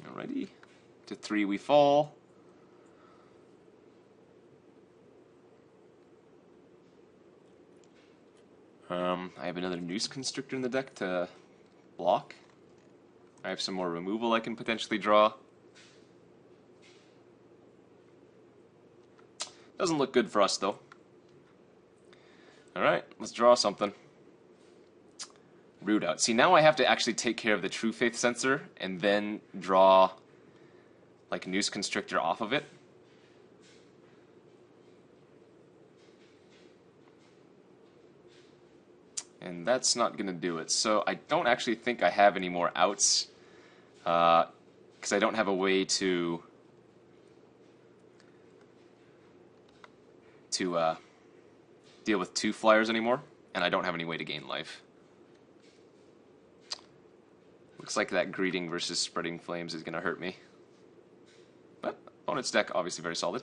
Alrighty, to 3 we fall. I have another Noose Constrictor in the deck to block. I have some more removal I can potentially draw. Doesn't look good for us though. Alright, let's draw something. Root out. See, now I have to actually take care of the True Faith Sensor and then draw like Noose Constrictor off of it. And that's not going to do it. So I don't actually think I have any more outs because I don't have a way to deal with 2 flyers anymore, and I don't have any way to gain life. Looks like that Greeting versus Spreading Flames is going to hurt me. But opponent's deck obviously very solid.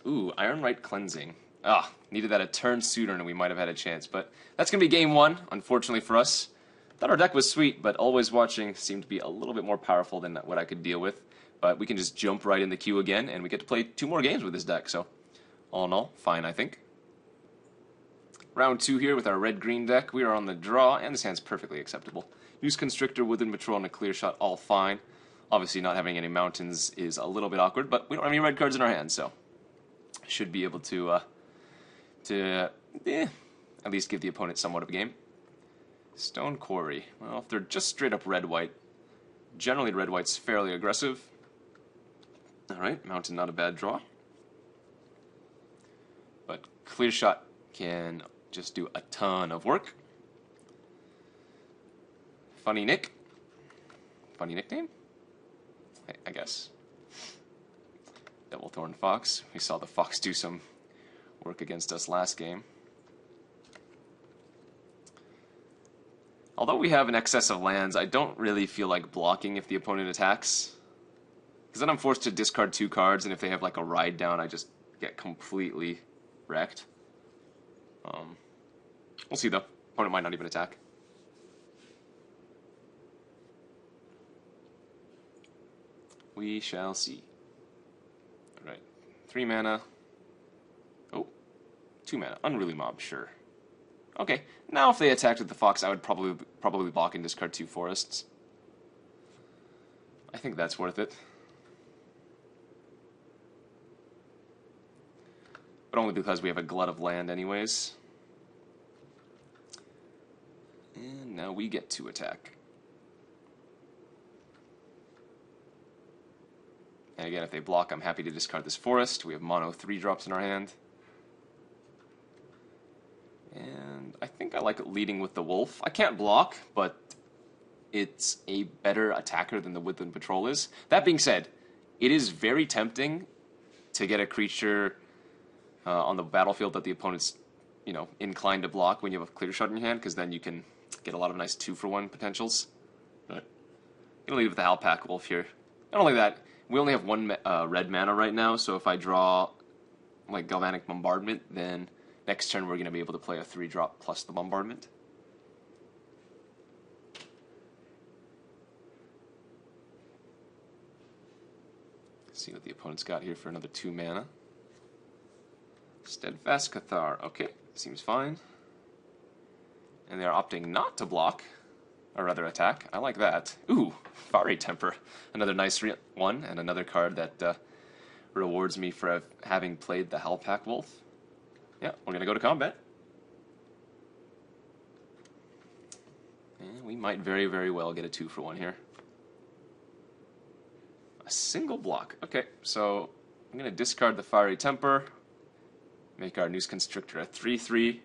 Ooh, Ironrite Cleansing. Needed that a turn sooner and we might have had a chance. But that's going to be game 1, unfortunately for us. Thought our deck was sweet, but Always Watching seemed to be a little bit more powerful than what I could deal with. But we can just jump right in the queue again, and we get to play 2 more games with this deck. So, all in all, fine, I think. Round 2 here with our red-green deck. We are on the draw, and this hand's perfectly acceptable. Noose Constrictor, Woodland Patrol, and a clear shot, all fine. Obviously, not having any mountains is a little bit awkward, but we don't have any red cards in our hand, so should be able to at least give the opponent somewhat of a game. Stone Quarry. Well, if they're just straight up red-white, generally red-white's fairly aggressive. Alright, mountain not a bad draw. But clear shot can just do a ton of work. Funny Nick. Funny nickname? I guess. Doublethorn Fox. We saw the Fox do some work against us last game. Although we have an excess of lands, I don't really feel like blocking if the opponent attacks. Because then I'm forced to discard 2 cards, and if they have like a ride down, I just get completely wrecked. We'll see though. Opponent might not even attack. We shall see. Alright. 3 mana. Oh. 2 mana. Unruly Mob, sure. Okay. Now if they attacked with the Fox, I would probably block and discard 2 forests. I think that's worth it. But only because we have a glut of land anyways. And now we get to attack. And again, if they block, I'm happy to discard this forest. We have mono 3-drops in our hand. And I think I like leading with the wolf. I can't block, but it's a better attacker than the Woodland Patrol is. That being said, it is very tempting to get a creature on the battlefield that the opponent's, inclined to block when you have a clear shot in your hand, because then you can get a lot of nice 2-for-1 potentials. But I'm gonna lead with the Alpaca Wolf here. Not only that, we only have 1 red mana right now, so if I draw like Galvanic Bombardment, then next turn we're gonna be able to play a 3-drop plus the Bombardment. See what the opponent's got here for another 2 mana. Steadfast Cathar. Okay, seems fine. And they are opting not to block, or rather attack. I like that. Ooh, Fiery Temper. Another nice one, and another card that rewards me for having played the Alpaca Wolf. Yeah, we're going to go to combat. And we might very, very well get a 2-for-1 here. A single block. Okay, so I'm going to discard the Fiery Temper. Make our Noose Constrictor a 3/3.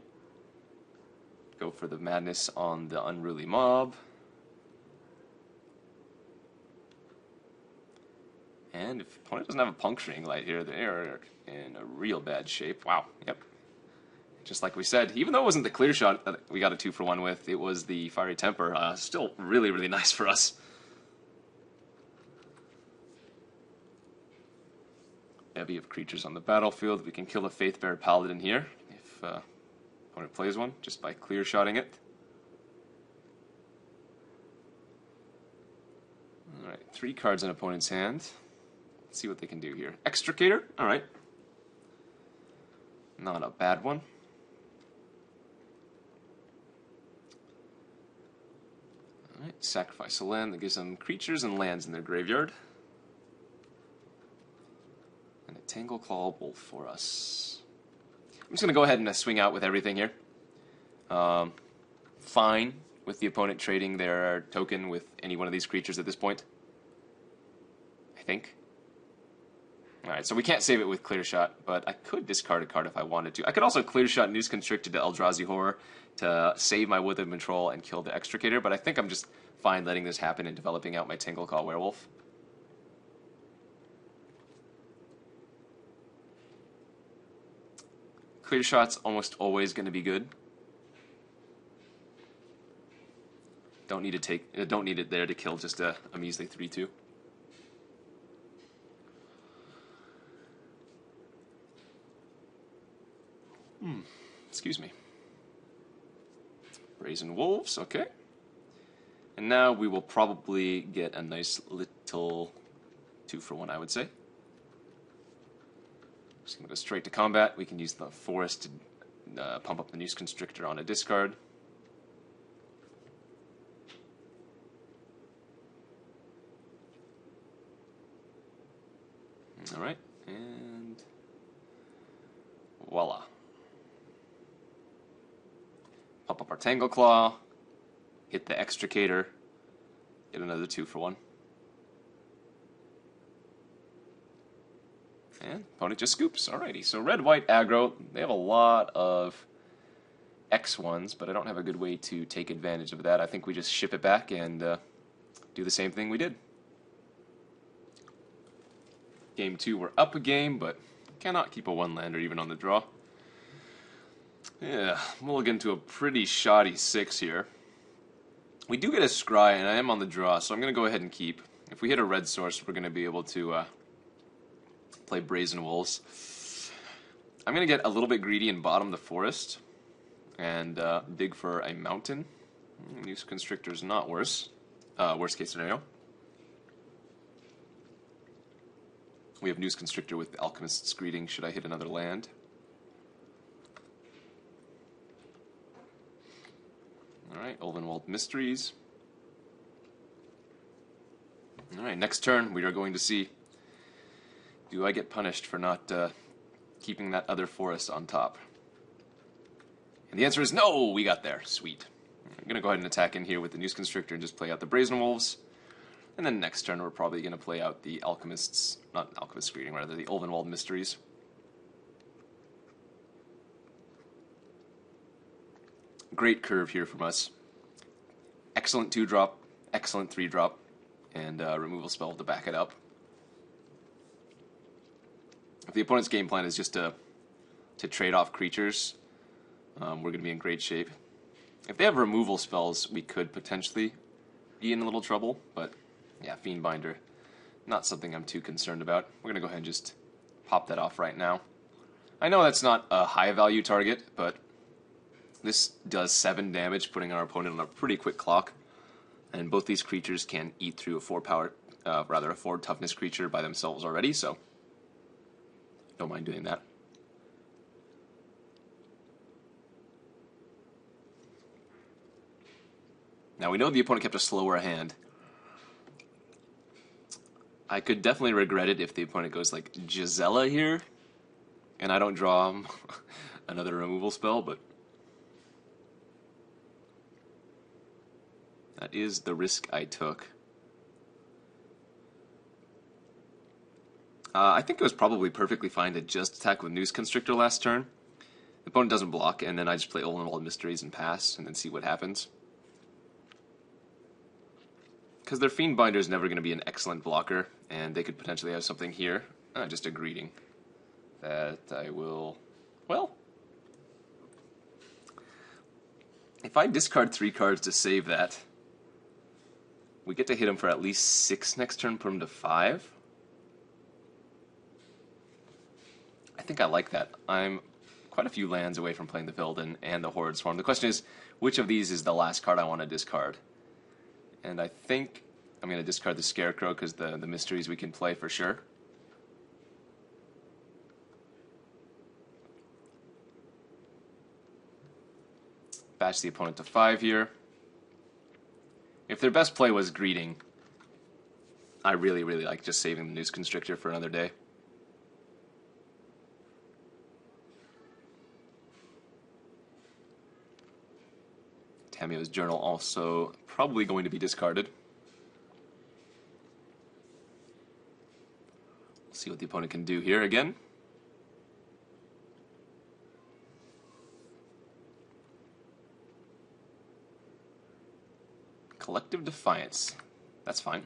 Go for the madness on the Unruly Mob. And if opponent doesn't have a Puncturing Light here, they are in a real bad shape. Wow, yep. Just like we said, even though it wasn't the clear shot that we got a 2-for-1 with, it was the Fiery Temper. Still really, really nice for us. Bevy of creatures on the battlefield. We can kill a Faithbearer Paladin here if opponent plays one, just by clear shotting it. Alright, 3 cards in opponent's hand. Let's see what they can do here. Extricator, alright. Not a bad one. Alright, sacrifice a land that gives them creatures and lands in their graveyard. And a Tangleclaw Wolf for us. I'm just going to go ahead and swing out with everything here. Fine with the opponent trading their token with any one of these creatures at this point. I think. Alright, so we can't save it with Clear Shot, but I could discard a card if I wanted to. I could also Clear Shot Noose Constricted to Eldrazi Horror to save my Woodland Patrol and kill the Extricator, but I think I'm just fine letting this happen and developing out my Tangleclaw Werewolf. Clear Shot's almost always going to be good. Don't need it there to kill just a measly 3/2. Excuse me. Brazen Wolves, okay. And now we will probably get a nice little 2-for-1, I would say. Just gonna go straight to combat. We can use the forest to pump up the Noose Constrictor on a discard. Alright, and voila. Pump up our Tangleclaw, hit the Extricator, get another 2-for-1. And opponent just scoops. Alrighty, so red-white aggro, they have a lot of X1s, but I don't have a good way to take advantage of that. I think we just ship it back and do the same thing we did. Game 2, we're up a game, but cannot keep a 1-lander even on the draw. Yeah, we'll get into a pretty shoddy 6 here. We do get a scry, and I am on the draw, so I'm going to go ahead and keep. If we hit a red source, we're going to be able to play Brazen Wolves. I'm going to get a little bit greedy and bottom the forest, and dig for a mountain. Noose Constrictor is not worse. Worst case scenario. We have Noose Constrictor with Alchemist's Greeting should I hit another land. Alright, Ulvenwald Mysteries. Alright, next turn we are going to see, do I get punished for not keeping that other forest on top? And the answer is no, we got there. Sweet. I'm going to go ahead and attack in here with the Noose Constrictor and just play out the Brazen Wolves. And then next turn we're probably going to play out the Alchemist's, not Alchemist's Greeting, rather the Ulvenwald Mysteries. Great curve here from us. Excellent 2-drop, excellent 3-drop, and removal spell to back it up. If the opponent's game plan is just to trade off creatures, we're going to be in great shape. If they have removal spells, we could potentially be in a little trouble, but yeah, Fiendbinder, not something I'm too concerned about. We're going to go ahead and just pop that off right now. I know that's not a high value target, but this does 7 damage, putting our opponent on a pretty quick clock. And both these creatures can eat through a 4 toughness creature by themselves already, so don't mind doing that. Now we know the opponent kept a slower hand. I could definitely regret it if the opponent goes like Gisela here, and I don't draw another removal spell, but that is the risk I took. I think it was probably perfectly fine to just attack with Noose Constrictor last turn. The opponent doesn't block, and then I just play Ulvenwald Mysteries and pass, and then see what happens. Because their Fiendbinder is never going to be an excellent blocker, and they could potentially have something here. Just a greeting. That I will... Well... If I discard 3 cards to save that, we get to hit him for at least 6 next turn, put him to 5. I think I like that. I'm quite a few lands away from playing the Vildan and the Horde Swarm. The question is, which of these is the last card I want to discard? And I think I'm going to discard the Scarecrow because the Mysteries we can play for sure. Batch the opponent to 5 here. If their best play was Greeting, I really, really like just saving the Noose Constrictor for another day. Tamio's Journal also probably going to be discarded. See what the opponent can do here again. Collective Defiance. That's fine.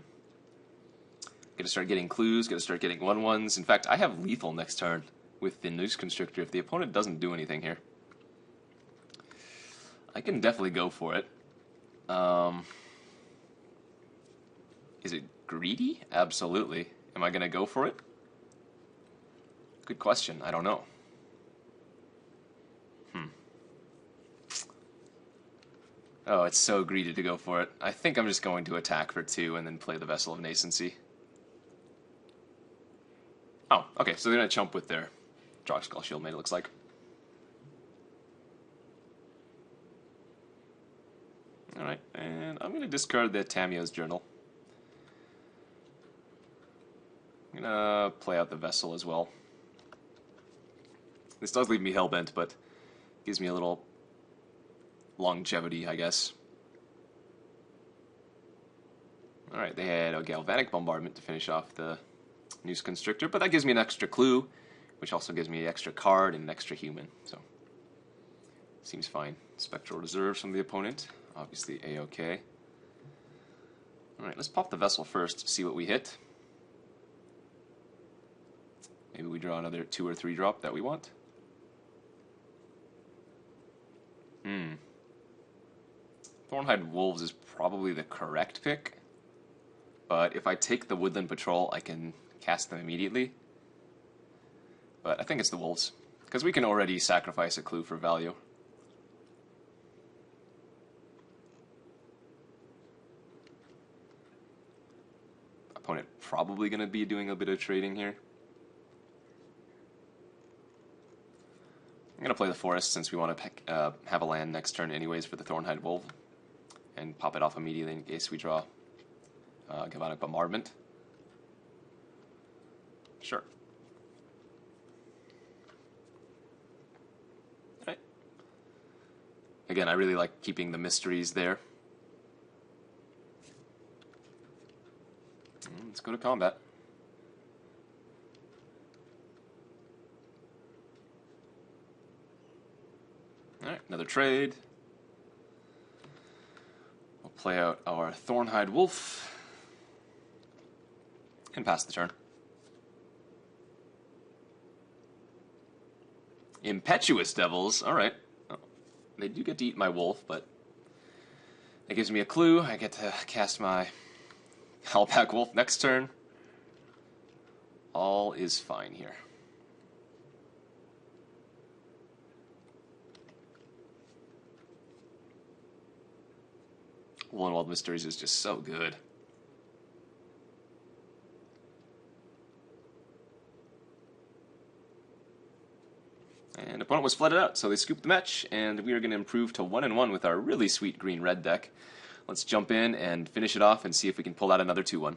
Gotta start getting clues, gotta start getting 1/1s. In fact, I have lethal next turn with the Noose Constrictor if the opponent doesn't do anything here. I can definitely go for it. Is it greedy? Absolutely. Am I going to go for it? Good question. I don't know. Oh, it's so greedy to go for it. I think I'm just going to attack for 2 and then play the Vessel of Nascency. Oh, okay, so they're going to chump with their Drogskull Shieldmate, it looks like. Alright, and I'm going to discard the Tamio's Journal. I'm going to play out the Vessel as well. This does leave me hellbent, but gives me a little longevity, I guess. Alright, they had a Galvanic Bombardment to finish off the Noose Constrictor, but that gives me an extra clue, which also gives me an extra card and an extra human, so seems fine. Spectral Reserves from the opponent, obviously A-OK. Alright, let's pop the Vessel first, see what we hit. Maybe we draw another 2 or 3 drop that we want. Thornhide Wolves is probably the correct pick, but if I take the Woodland Patrol, I can cast them immediately. But I think it's the Wolves, because we can already sacrifice a clue for value. Opponent probably going to be doing a bit of trading here. I'm going to play the Forest since we want to have a land next turn anyways for the Thornhide Wolf, and pop it off immediately in case we draw Galvanic Bombardment. Sure. Alright. Again, I really like keeping the mysteries there. Let's go to combat. Alright, another trade. We'll play out our Thornhide Wolf and pass the turn. Impetuous Devils, alright. Oh, they do get to eat my wolf, but that gives me a clue. I get to cast my Howlpack Wolf next turn. All is fine here. Woodland Mysteries is just so good. And opponent was flooded out, so they scooped the match, and we are going to improve to 1-1 with our really sweet green-red deck. Let's jump in and finish it off and see if we can pull out another 2-1.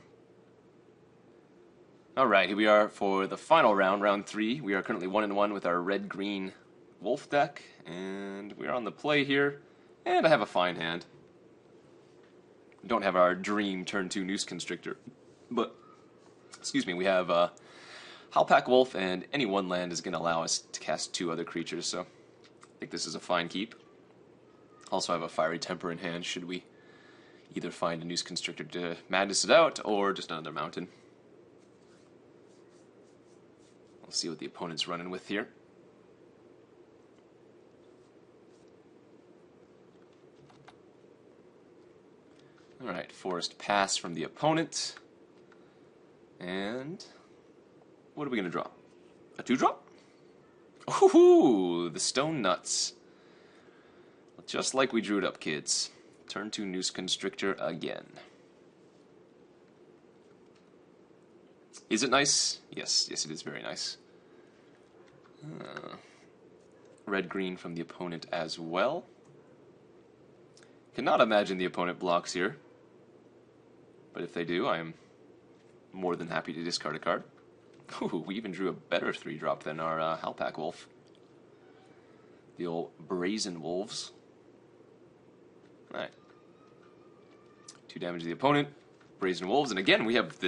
Alright, here we are for the final round, round 3. We are currently 1-1 with our red-green wolf deck, and we're on the play here, and I have a fine hand. We don't have our dream turn 2 Noose Constrictor, but, excuse me, we have Howlpack Wolf, and any one land is going to allow us to cast 2 other creatures, so I think this is a fine keep. Also have a Fiery Temper in hand, should we either find a Noose Constrictor to madness it out, or just another mountain. We'll see what the opponent's running with here. Alright, Forest Pass from the opponent. And what are we going to draw? A 2-drop? Ooh, the Stone Nuts. Just like we drew it up, kids. Turn 2 Noose Constrictor again. Is it nice? Yes, yes it is very nice. Red-green from the opponent as well. Cannot imagine the opponent blocks here. But if they do, I am more than happy to discard a card. Ooh, we even drew a better 3-drop than our Howlpack Wolf. The old Brazen Wolves. Alright. 2 damage to the opponent. Brazen Wolves, and again we have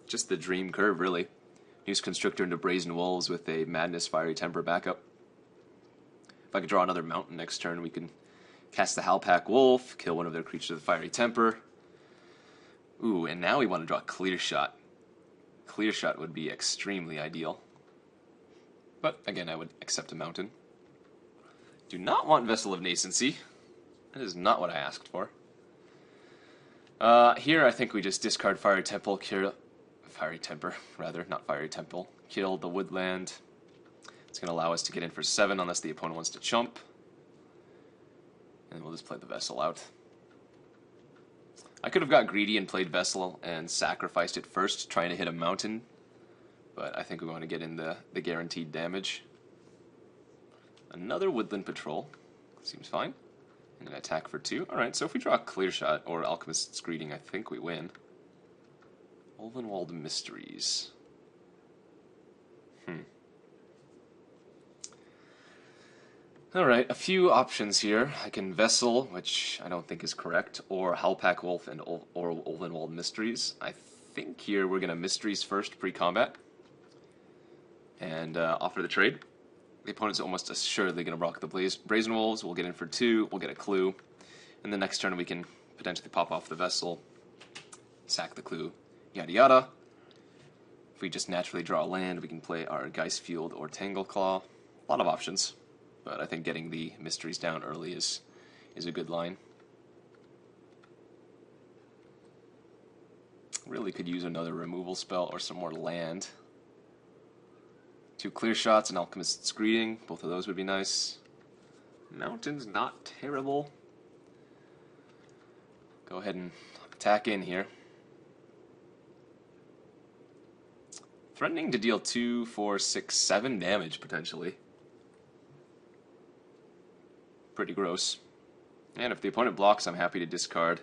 just the dream curve, really. Noose Constrictor into Brazen Wolves with a Madness Fiery Temper backup. If I could draw another mountain next turn, we can cast the Howlpack Wolf, kill one of their creatures with Fiery Temper. Ooh, and now we want to draw Clear Shot. Clear Shot would be extremely ideal. But, again, I would accept a mountain. Do not want Vessel of Nascency. That is not what I asked for. Here, I think we just discard Fiery Temple, Fiery Temper, rather, not Fiery Temple. Kill the woodland. It's going to allow us to get in for 7 unless the opponent wants to chump. And we'll just play the Vessel out. I could have got greedy and played Vessel and sacrificed it first, trying to hit a mountain. But I think we want to get in the guaranteed damage. Another Woodland Patrol. Seems fine. And an attack for 2. Alright, so if we draw a Clear Shot or Alchemist's Greeting, I think we win. Ulvenwald Mysteries. Alright, a few options here. I can Vessel, which I don't think is correct, or Howlpack Wolf and or Ulvenwald Mysteries. I think here we're going to Mysteries first pre-combat and offer the trade. The opponent's almost assuredly going to block the Brazen Wolves. We'll get in for 2, we'll get a clue, and the next turn we can potentially pop off the Vessel, sack the clue, yada yada. If we just naturally draw a land, we can play our Geistfield or Tangleclaw. A lot of options. But I think getting the Mysteries down early is a good line. Really could use another removal spell or some more land. 2 clear shots and Alchemist's Greeting. Both of those would be nice. Mountain's not terrible. Go ahead and attack in here. Threatening to deal 2, 4, 6, 7 damage, potentially. Pretty gross. And if the opponent blocks, I'm happy to discard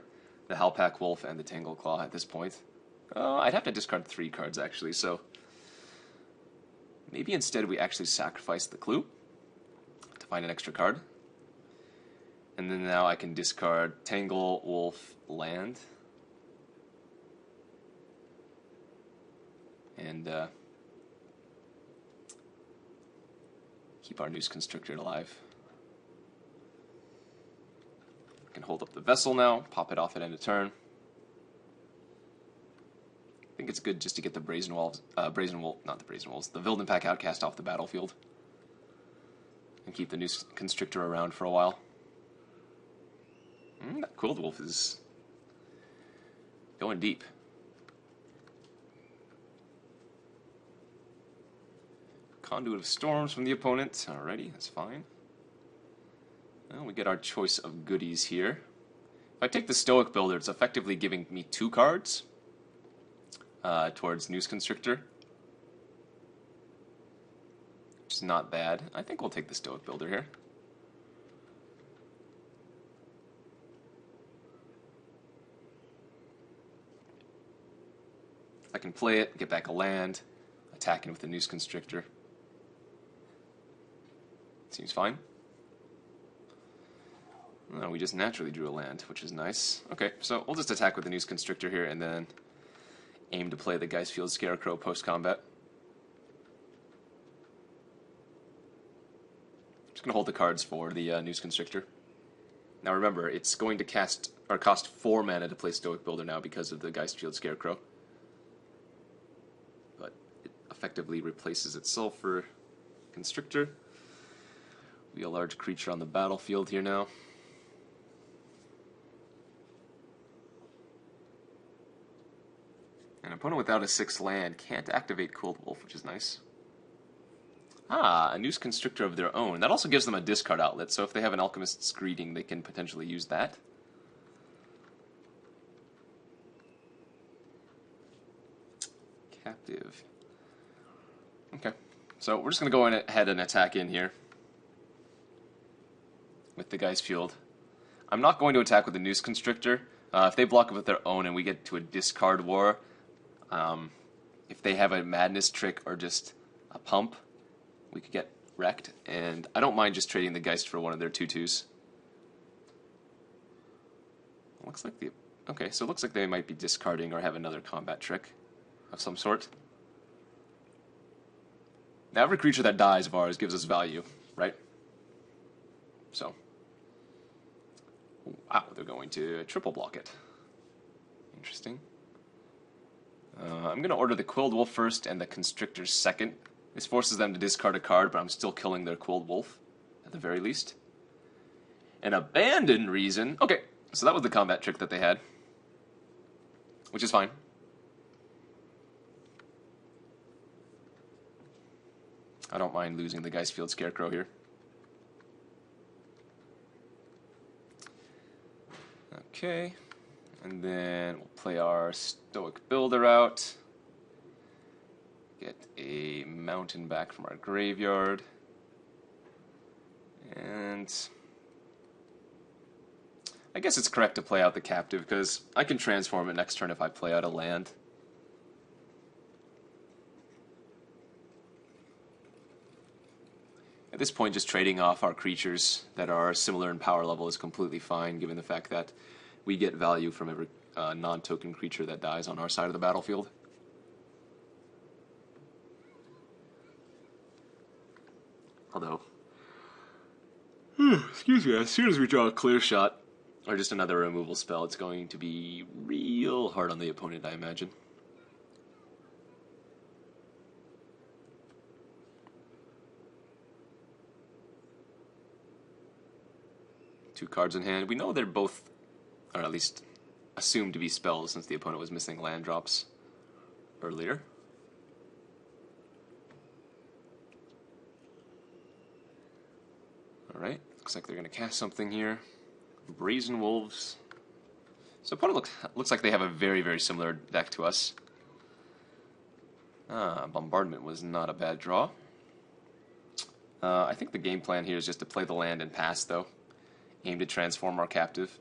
the Halpak Wolf and the Tangle Claw at this point. I'd have to discard 3 cards, actually, so... maybe instead we actually sacrifice the Clue to find an extra card. And then now I can discard Tangle, Wolf, Land. And keep our Noose Constrictor alive. I can hold up the Vessel now, pop it off at end of turn. I think it's good just to get the the Vildenpack Outcast off the battlefield. And keep the Noose Constrictor around for a while. That Cold Wolf is going deep. Conduit of Storms from the opponent. Alrighty, that's fine. Well, we get our choice of goodies here. If I take the Stoic Builder, it's effectively giving me 2 cards towards Noose Constrictor, which is not bad. I think we'll take the Stoic Builder here. I can play it, get back a land, attacking with the Noose Constrictor. Seems fine. No, we just naturally drew a land, which is nice. Okay, so we'll just attack with the Noose Constrictor here and then aim to play the Geistfield Scarecrow post-combat. Just going to hold the cards for the Noose Constrictor. Now remember, it's going to cost 4 mana to play Stoic Builder now because of the Geistfield Scarecrow. But it effectively replaces itself for Constrictor. Be a large creature on the battlefield here now. An opponent without a 6 land can't activate Cold Wolf, which is nice. Ah, a Noose Constrictor of their own. That also gives them a discard outlet, so if they have an Alchemist's Greeting, they can potentially use that. Captive. Okay, so we're just going to go ahead and attack in here with the Geistfield. I'm not going to attack with the Noose Constrictor. If they block it with their own and we get to a discard war, if they have a Madness Trick or just a Pump, we could get wrecked. And I don't mind just trading the Geist for one of their 2/2s. Looks like okay, so it looks like they might be discarding or have another combat trick of some sort. Now, every creature that dies of ours gives us value, right? So, wow, they're going to triple block it. Interesting. I'm going to order the Quilled Wolf first and the Constrictor second. This forces them to discard a card, but I'm still killing their Quilled Wolf, at the very least. An Abandon Reason. Okay, so that was the combat trick that they had, which is fine. I don't mind losing the Geistfield Scarecrow here. Okay, and then we'll play our Stoic Builder out. Get a mountain back from our graveyard. And I guess it's correct to play out the Captive, because I can transform it next turn if I play out a land. At this point, just trading off our creatures that are similar in power level is completely fine, given the fact that we get value from every non-token creature that dies on our side of the battlefield. Although, excuse me, as soon as we draw a clear shot, or just another removal spell, it's going to be real hard on the opponent, I imagine. Two cards in hand. We know they're both, or at least assumed to be spells since the opponent was missing land drops earlier. Alright, looks like they're going to cast something here. Brazen Wolves. So opponent looks like they have a very, very similar deck to us. Bombardment was not a bad draw. I think the game plan here is just to play the land and pass, though. Aim to transform our captive.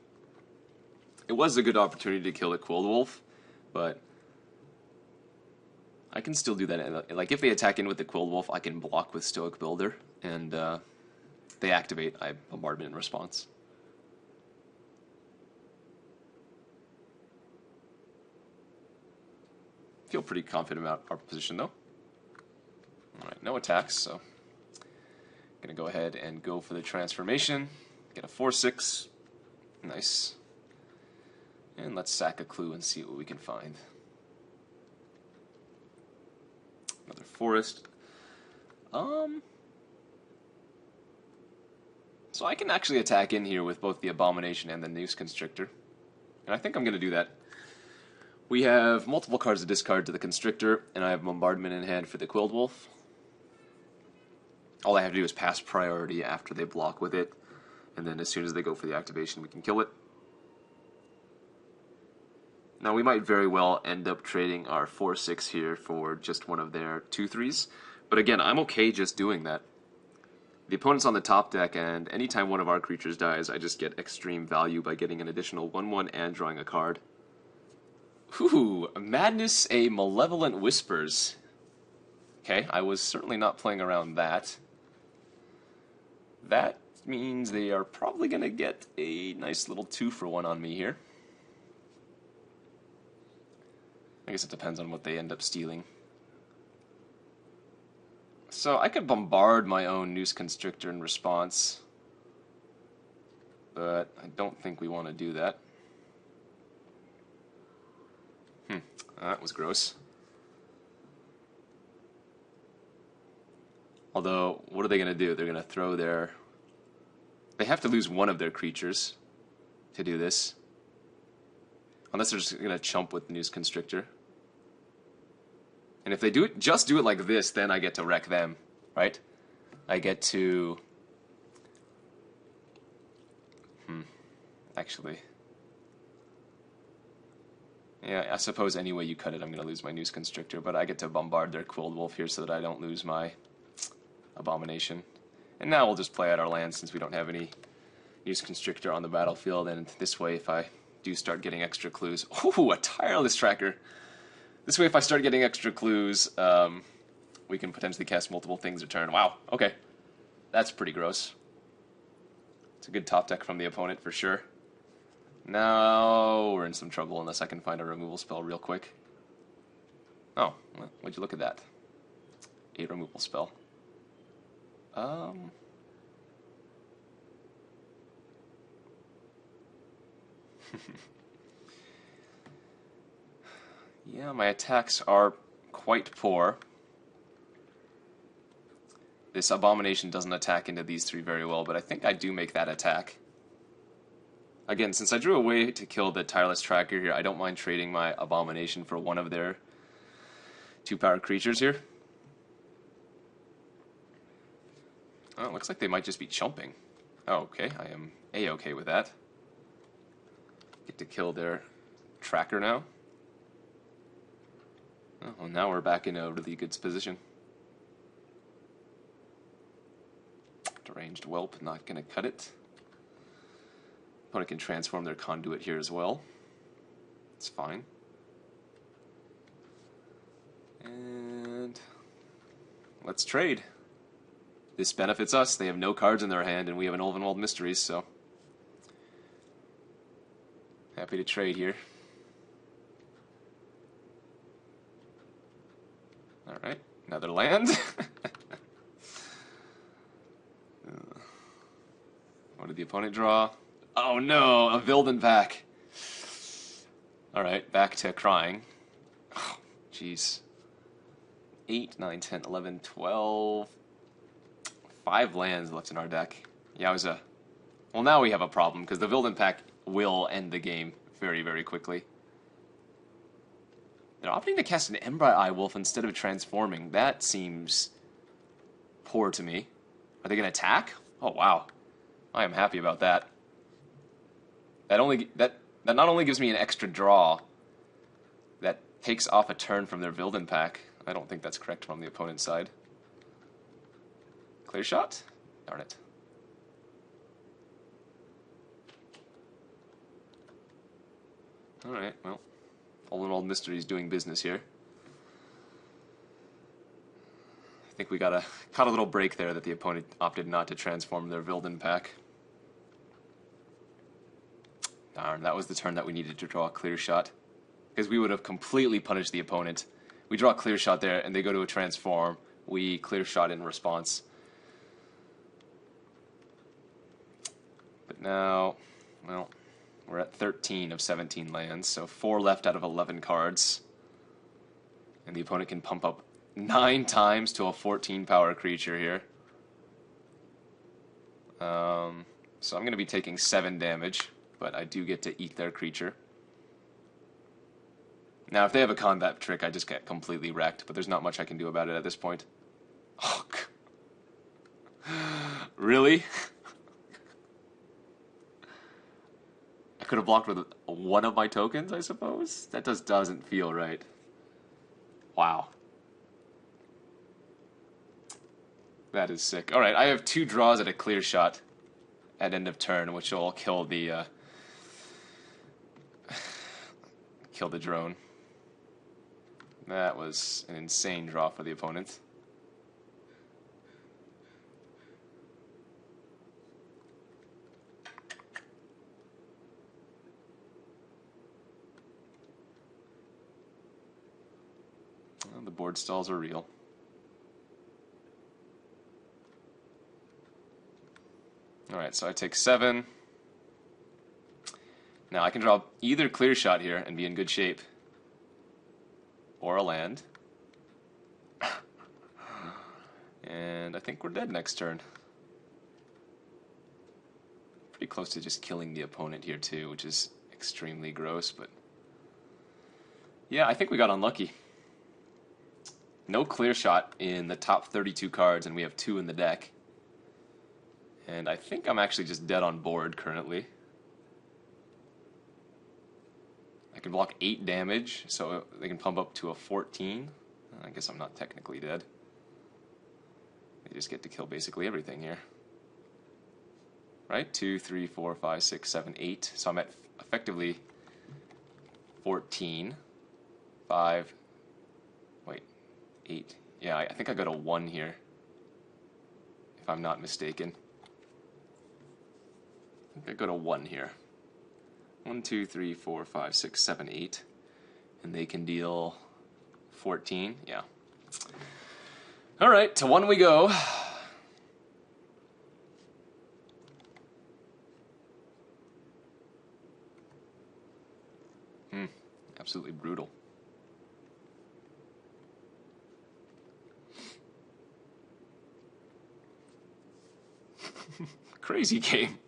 It was a good opportunity to kill a Quilled Wolf, but I can still do that. Like, if they attack in with the Quilled Wolf, I can block with Stoic Builder, and they activate, I Bombardment in response. Feel pretty confident about our position, though. Alright, no attacks, so gonna go ahead and go for the transformation. Get a 4/6. Nice. And let's sack a clue and see what we can find. Another forest. So I can actually attack in here with both the Abomination and the Noose Constrictor. And I think I'm gonna do that. We have multiple cards to discard to the Constrictor, and I have Bombardment in hand for the Quilled Wolf. All I have to do is pass priority after they block with it, and then as soon as they go for the activation, we can kill it. Now, we might very well end up trading our 4/6 here for just one of their 2/3s, but again, I'm okay just doing that. The opponent's on the top deck, and anytime one of our creatures dies, I just get extreme value by getting an additional 1/1 and drawing a card. Ooh, Madness, a Malevolent Whispers. Okay, I was certainly not playing around that. That means they are probably going to get a nice little 2-for-1 on me here. I guess it depends on what they end up stealing. So I could bombard my own Noose Constrictor in response, but I don't think we want to do that. That was gross. Although, what are they going to do? They're going to throw their... They have to lose one of their creatures to do this. Unless they're just going to chump with the Noose Constrictor. And if they do it, just do it like this, then I get to wreck them, right? I get to... Actually... Yeah, I suppose any way you cut it, I'm going to lose my Noose Constrictor, but I get to bombard their Quilled Wolf here so that I don't lose my Abomination. And now we'll just play out our land since we don't have any Noose Constrictor on the battlefield, and this way, if I do start getting extra clues... Ooh, a Tireless Tracker! This way, if I start getting extra clues, we can potentially cast multiple things a turn. Wow, okay. That's pretty gross. It's a good top deck from the opponent, for sure. Now we're in some trouble unless I can find a removal spell real quick. Oh, well, would you look at that? A removal spell. Yeah, my attacks are quite poor. This Abomination doesn't attack into these three very well, but I think I do make that attack. Again, since I drew a way to kill the Tireless Tracker here, I don't mind trading my Abomination for one of their 2-power creatures here. Oh, it looks like they might just be chumping. Oh, okay, I am A-okay with that. Get to kill their Tracker now. Oh, well, now we're back in a really good position. Deranged Whelp, not going to cut it. Opponent can transform their Conduit here as well. It's fine. And let's trade. This benefits us. They have no cards in their hand, and we have an Ulvenwald Mysteries, so happy to trade here. Alright, another land. What did the opponent draw? Oh no, a Vilden pack. Alright, back to crying. Oh, jeez. 8, 9, 10, 11, 12. 5 lands left in our deck. Yowza. Well, now we have a problem, because the Vilden pack will end the game very, very quickly. They're opting to cast an Embry Eye Wolf instead of transforming. That seems poor to me. Are they going to attack? Oh, wow. I am happy about that. That not only gives me an extra draw, that takes off a turn from their Vilden pack. I don't think that's correct from the opponent's side. Clear shot? Darn it. Alright, well, all in all, Mystery's doing business here. I think we caught a little break there that the opponent opted not to transform their Vilden pack. Darn, that was the turn that we needed to draw a clear shot. Because we would have completely punished the opponent. We draw a clear shot there, and they go to a transform. We clear shot in response. But now, well, we're at 13 of 17 lands, so 4 left out of 11 cards. And the opponent can pump up 9 times to a 14 power creature here. So I'm going to be taking 7 damage, but I do get to eat their creature. Now, if they have a combat trick, I just get completely wrecked, but there's not much I can do about it at this point. Oh, really? I could have blocked with one of my tokens, I suppose? That just doesn't feel right. Wow. That is sick. Alright, I have 2 draws at a clear shot at end of turn, which will kill the drone. That was an insane draw for the opponent. Well, the board stalls are real. Alright, so I take 7. Now I can draw either clear shot here and be in good shape, or a land. And I think we're dead next turn. Pretty close to just killing the opponent here too, which is extremely gross, but yeah, I think we got unlucky. No clear shot in the top 32 cards, and we have 2 in the deck. And I think I'm actually just dead on board currently. I can block 8 damage, so they can pump up to a 14. I guess I'm not technically dead. They just get to kill basically everything here. Right? 2, 3, 4, 5, 6, 7, 8. So I'm at effectively 14. 5. Wait. 8. Yeah, I think I got a 1 here, if I'm not mistaken. I think I got a 1 here. 1, 2, 3, 4, 5, 6, 7, 8. And they can deal 14. Yeah. Alright, to 1 we go. Absolutely brutal. Crazy game.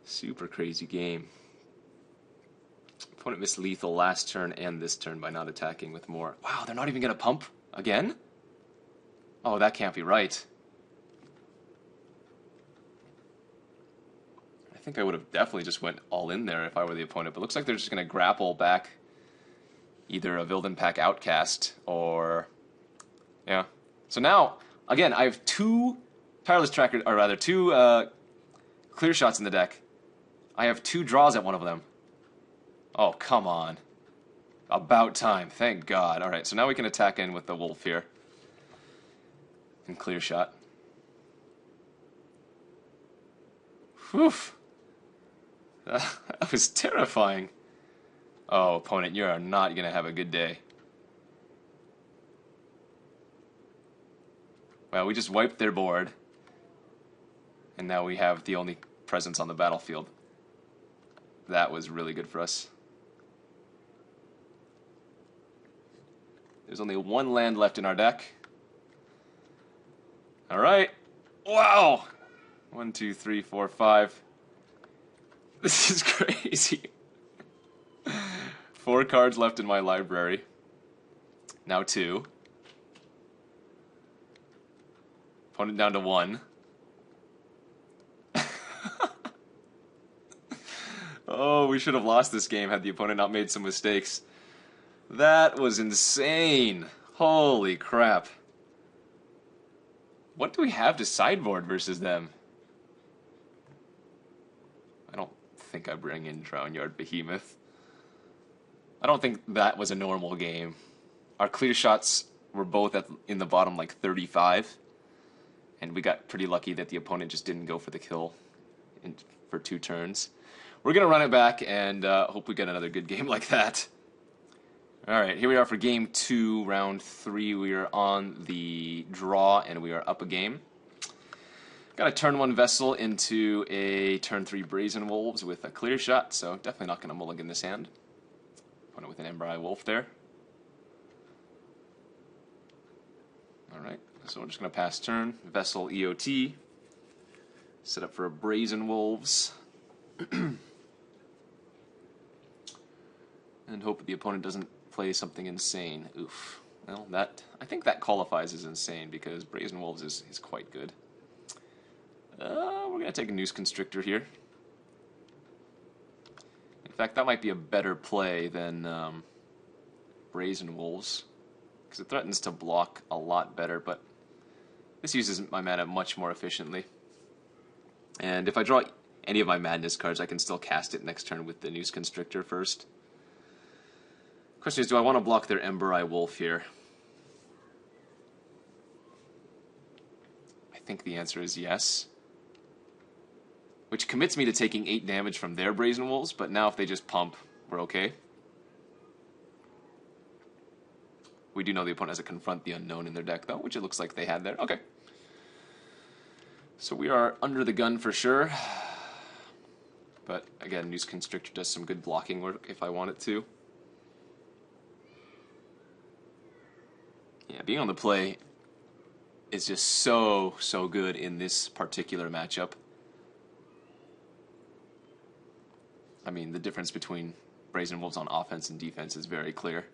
Super crazy game. Opponent missed lethal last turn and this turn by not attacking with more. Wow, they're not even going to pump again? Oh, that can't be right. I think I would have definitely just went all in there if I were the opponent, but looks like they're just going to grapple back either a Vilden Pack Outcast or... yeah. So now, again, I have 2 Tireless Tracker, or rather 2 clear shots in the deck. I have 2 draws at one of them. Oh, come on. About time. Thank God. Alright, so now we can attack in with the wolf here. And clear shot. Whew. That was terrifying. Oh, opponent, you are not going to have a good day. Well, we just wiped their board. And now we have the only presence on the battlefield. That was really good for us. There's only 1 land left in our deck. Alright. Wow! 1, 2, 3, 4, 5. This is crazy. 4 cards left in my library. Now 2. Opponent down to 1. Oh, we should have lost this game had the opponent not made some mistakes. That was insane. Holy crap. What do we have to sideboard versus them? I don't think I bring in Drownyard Behemoth. I don't think that was a normal game. Our clear shots were both in the bottom like 35. And we got pretty lucky that the opponent just didn't go for the kill for 2 turns. We're going to run it back and hope we get another good game like that. Alright, here we are for game 2, round 3. We are on the draw and we are up a game. Got a turn 1 Vessel into a turn 3 Brazen Wolves with a clear shot, so definitely not going to mulligan this hand. Opponent with an Ember Eye Wolf there. Alright, so we're just going to pass turn. Vessel EOT. Set up for a Brazen Wolves. And hope the opponent doesn't play something insane. Oof. Well, I think that qualifies as insane because Brazen Wolves is quite good. We're going to take a Noose Constrictor here. In fact, that might be a better play than Brazen Wolves because it threatens to block a lot better, but this uses my mana much more efficiently. And if I draw any of my Madness cards, I can still cast it next turn with the Noose Constrictor first. Question is, do I want to block their Ember Eye Wolf here? I think the answer is yes. Which commits me to taking 8 damage from their Brazen Wolves, but now if they just pump, we're okay. We do know the opponent has a Confront the Unknown in their deck, though, which it looks like they had there. Okay. So we are under the gun for sure. But again, Noose Constrictor does some good blocking work if I want it to. Yeah, being on the play is just so good in this particular matchup. I mean, the difference between Brazen Wolves on offense and defense is very clear.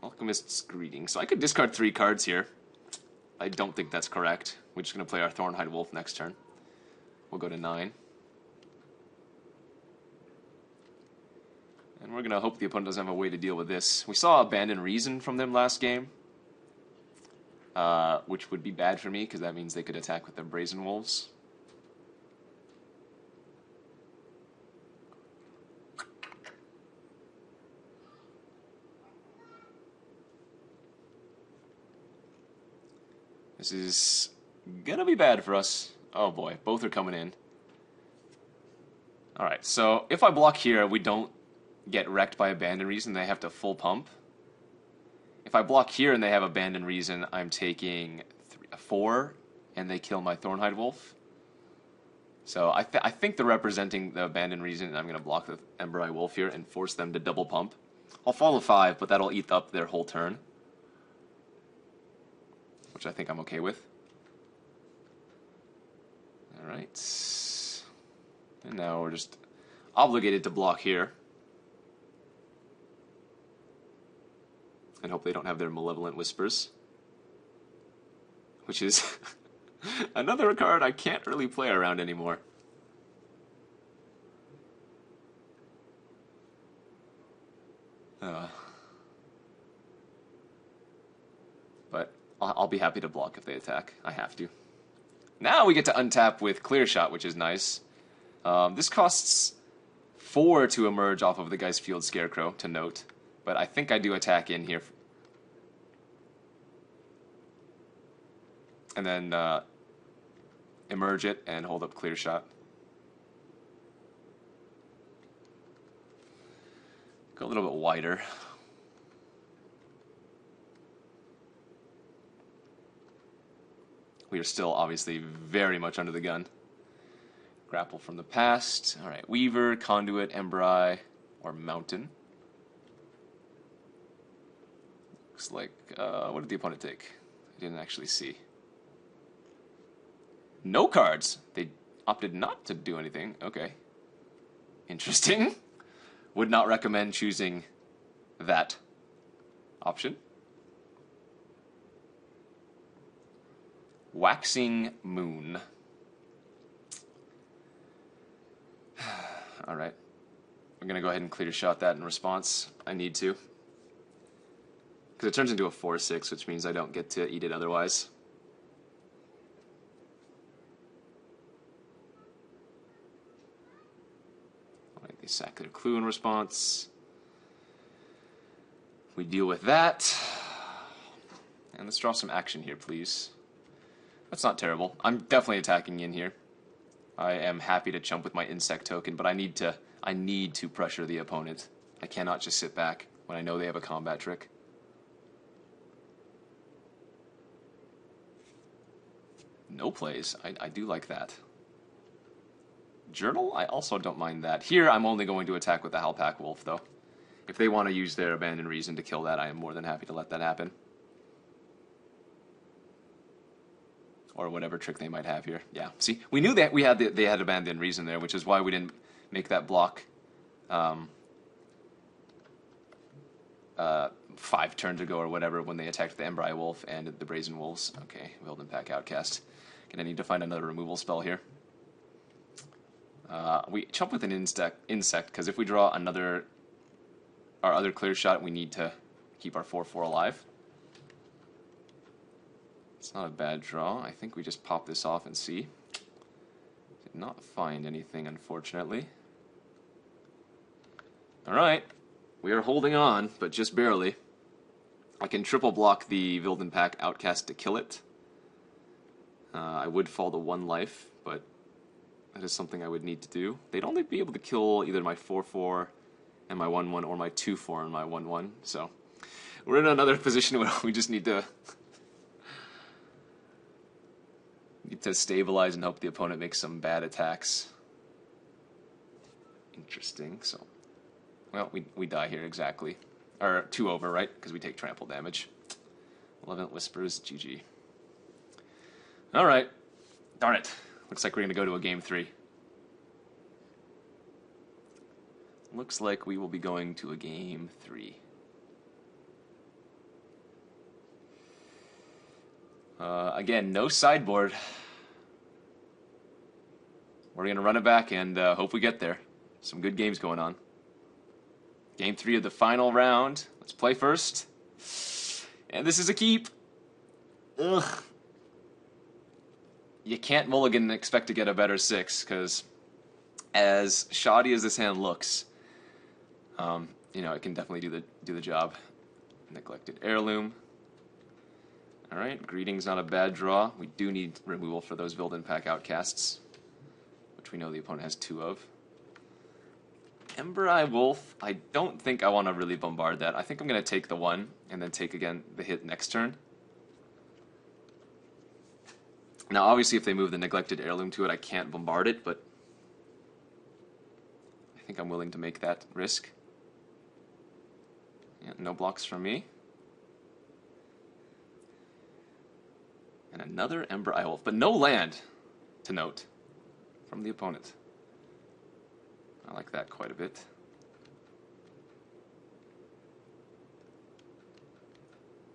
Alchemist's Greeting. So I could discard 3 cards here. I don't think that's correct. We're just going to play our Thornhide Wolf next turn. We'll go to 9. And we're going to hope the opponent doesn't have a way to deal with this. We saw Abandon Reason from them last game, which would be bad for me because that means they could attack with their Brazen Wolves. This is going to be bad for us. Oh boy, both are coming in. Alright, so if I block here, we don't get wrecked by Abandon Reason, they have to full pump. If I block here and they have Abandon Reason, I'm taking 4, and they kill my Thornhide Wolf. So I think they're representing the Abandon Reason, and I'm going to block the Ember Eye Wolf here and force them to double pump. I'll follow 5, but that'll eat up their whole turn, which I think I'm okay with. Alright. And now we're just obligated to block here. And hope they don't have their Malevolent Whispers. Which is another card I can't really play around anymore. But I'll be happy to block if they attack. I have to. Now we get to untap with Clear Shot, which is nice. This costs 4 to emerge off of the Geist Field Scarecrow, to note. But I think I do attack in here. And then emerge it and hold up Clear Shot. Go a little bit wider. We are still obviously very much under the gun. Grapple from the past. Alright, Weaver, Conduit, Ember Eye, or Mountain. Looks like, what did the opponent take? I didn't actually see. No cards! They opted not to do anything. Okay. Interesting. Would not recommend choosing that option. Waxing Moon. Alright. I'm going to go ahead and clear shot that in response. I need to. Because it turns into a 4-6, which means I don't get to eat it otherwise. Alright, they sack their clue in response. We deal with that. And let's draw some action here, please. That's not terrible. I'm definitely attacking in here. I am happy to chump with my insect token, but I need to pressure the opponent. I cannot just sit back when I know they have a combat trick. No plays. I do like that. Journal? I also don't mind that. Here, I'm only going to attack with the Halpack Wolf, though. If they want to use their Abandoned Reason to kill that, I am more than happy to let that happen. Or whatever trick they might have here. Yeah, see? We knew that they had Abandoned Reason there, which is why we didn't make that block 5 turns ago or whatever when they attacked the Embry Wolf and the Brazen Wolves. Okay, Wilden Pack Outcast. Gonna need to find another removal spell here. We chump with an insect, because if we draw our other clear shot, we need to keep our 4/4 alive. It's not a bad draw. I think we just pop this off and see. Did not find anything, unfortunately. Alright. We are holding on, but just barely. I can triple block the Wilden Pack Outcast to kill it. I would fall to 1 life, but that is something I would need to do. They'd only be able to kill either my 4/4 and my 1/1 or my 2/4 and my 1/1. So we're in another position where we just need to stabilize and hope the opponent makes some bad attacks. Interesting. So, well, we die here exactly. Or 2 over, right? Because we take trample damage. Malevolent Whispers, GG. Alright. Darn it. Looks like we're going to go to a game 3. Looks like we will be going to a game 3. Again, no sideboard. We're going to run it back and hope we get there. Some good games going on. Game 3 of the final round. Let's play first. And this is a keep. Ugh. You can't mulligan and expect to get a better 6, because as shoddy as this hand looks, you know, it can definitely do the job. Neglected Heirloom. Alright, Greeting's not a bad draw. We do need removal for those Wilden Pack Outcasts, which we know the opponent has 2 of. Embry Wolf, I don't think I want to really bombard that. I think I'm going to take the 1 and then take again the hit next turn. Now, obviously, if they move the Neglected Heirloom to it, I can't bombard it, but I think I'm willing to make that risk. Yeah, no blocks from me. And another Embry Wolf, but no land, to note, from the opponent. I like that quite a bit.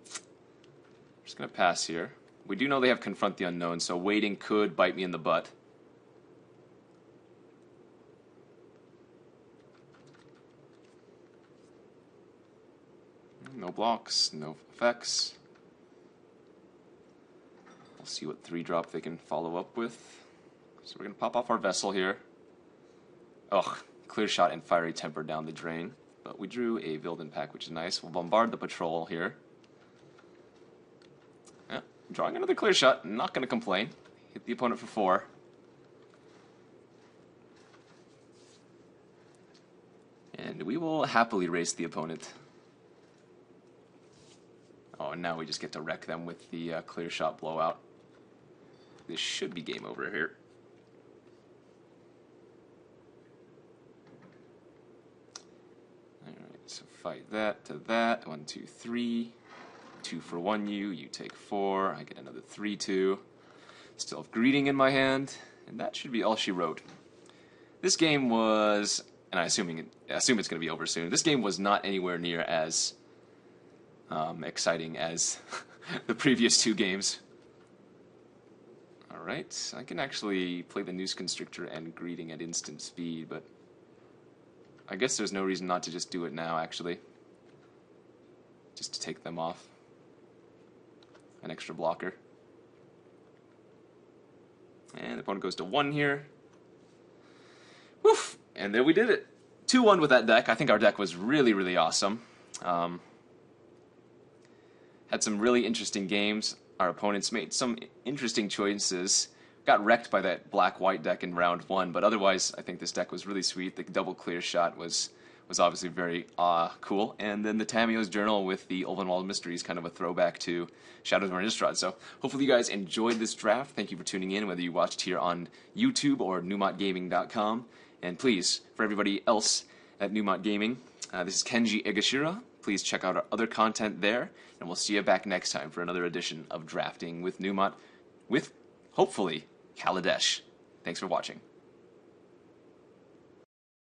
I'm just going to pass here. We do know they have Confront the Unknown, so waiting could bite me in the butt. No blocks, no effects. We'll see what 3-drop they can follow up with. So we're going to pop off our Vessel here. Ugh, Clear Shot and Fiery Temper down the drain. But we drew a Wilden Pack, which is nice. We'll bombard the patrol here. Yeah, drawing another Clear Shot. Not going to complain. Hit the opponent for 4. And we will happily race the opponent. Oh, and now we just get to wreck them with the Clear Shot blowout. This should be game over here. Alright, so fight that to that. 1, 2, 3. 2 for 1 you take 4. I get another 3/2. Still have Greeting in my hand. And that should be all she wrote. This game was and I assume it's going to be over soon. This game was not anywhere near as exciting as the previous 2 games. Alright, I can actually play the Noose Constrictor and Greeting at instant speed, but I guess there's no reason not to just do it now, actually. Just to take them off. An extra blocker. And the opponent goes to 1 here. Woof! And there we did it. 2-1 with that deck. I think our deck was really, really awesome. Had some really interesting games. Our opponents made some interesting choices. Got wrecked by that black-white deck in round 1, but otherwise I think this deck was really sweet. The double clear shot was obviously very cool. And then the Tamiyo's Journal with the Ulvenwald Mysteries, kind of a throwback to Shadows of Innistrad. So hopefully you guys enjoyed this draft. Thank you for tuning in, whether you watched here on YouTube or numotgaming.com. And please, for everybody else at Numot Gaming, this is Kenji Egashira. Please check out our other content there, and we'll see you back next time for another edition of Drafting with Numot, with, hopefully, Kaladesh. Thanks for watching.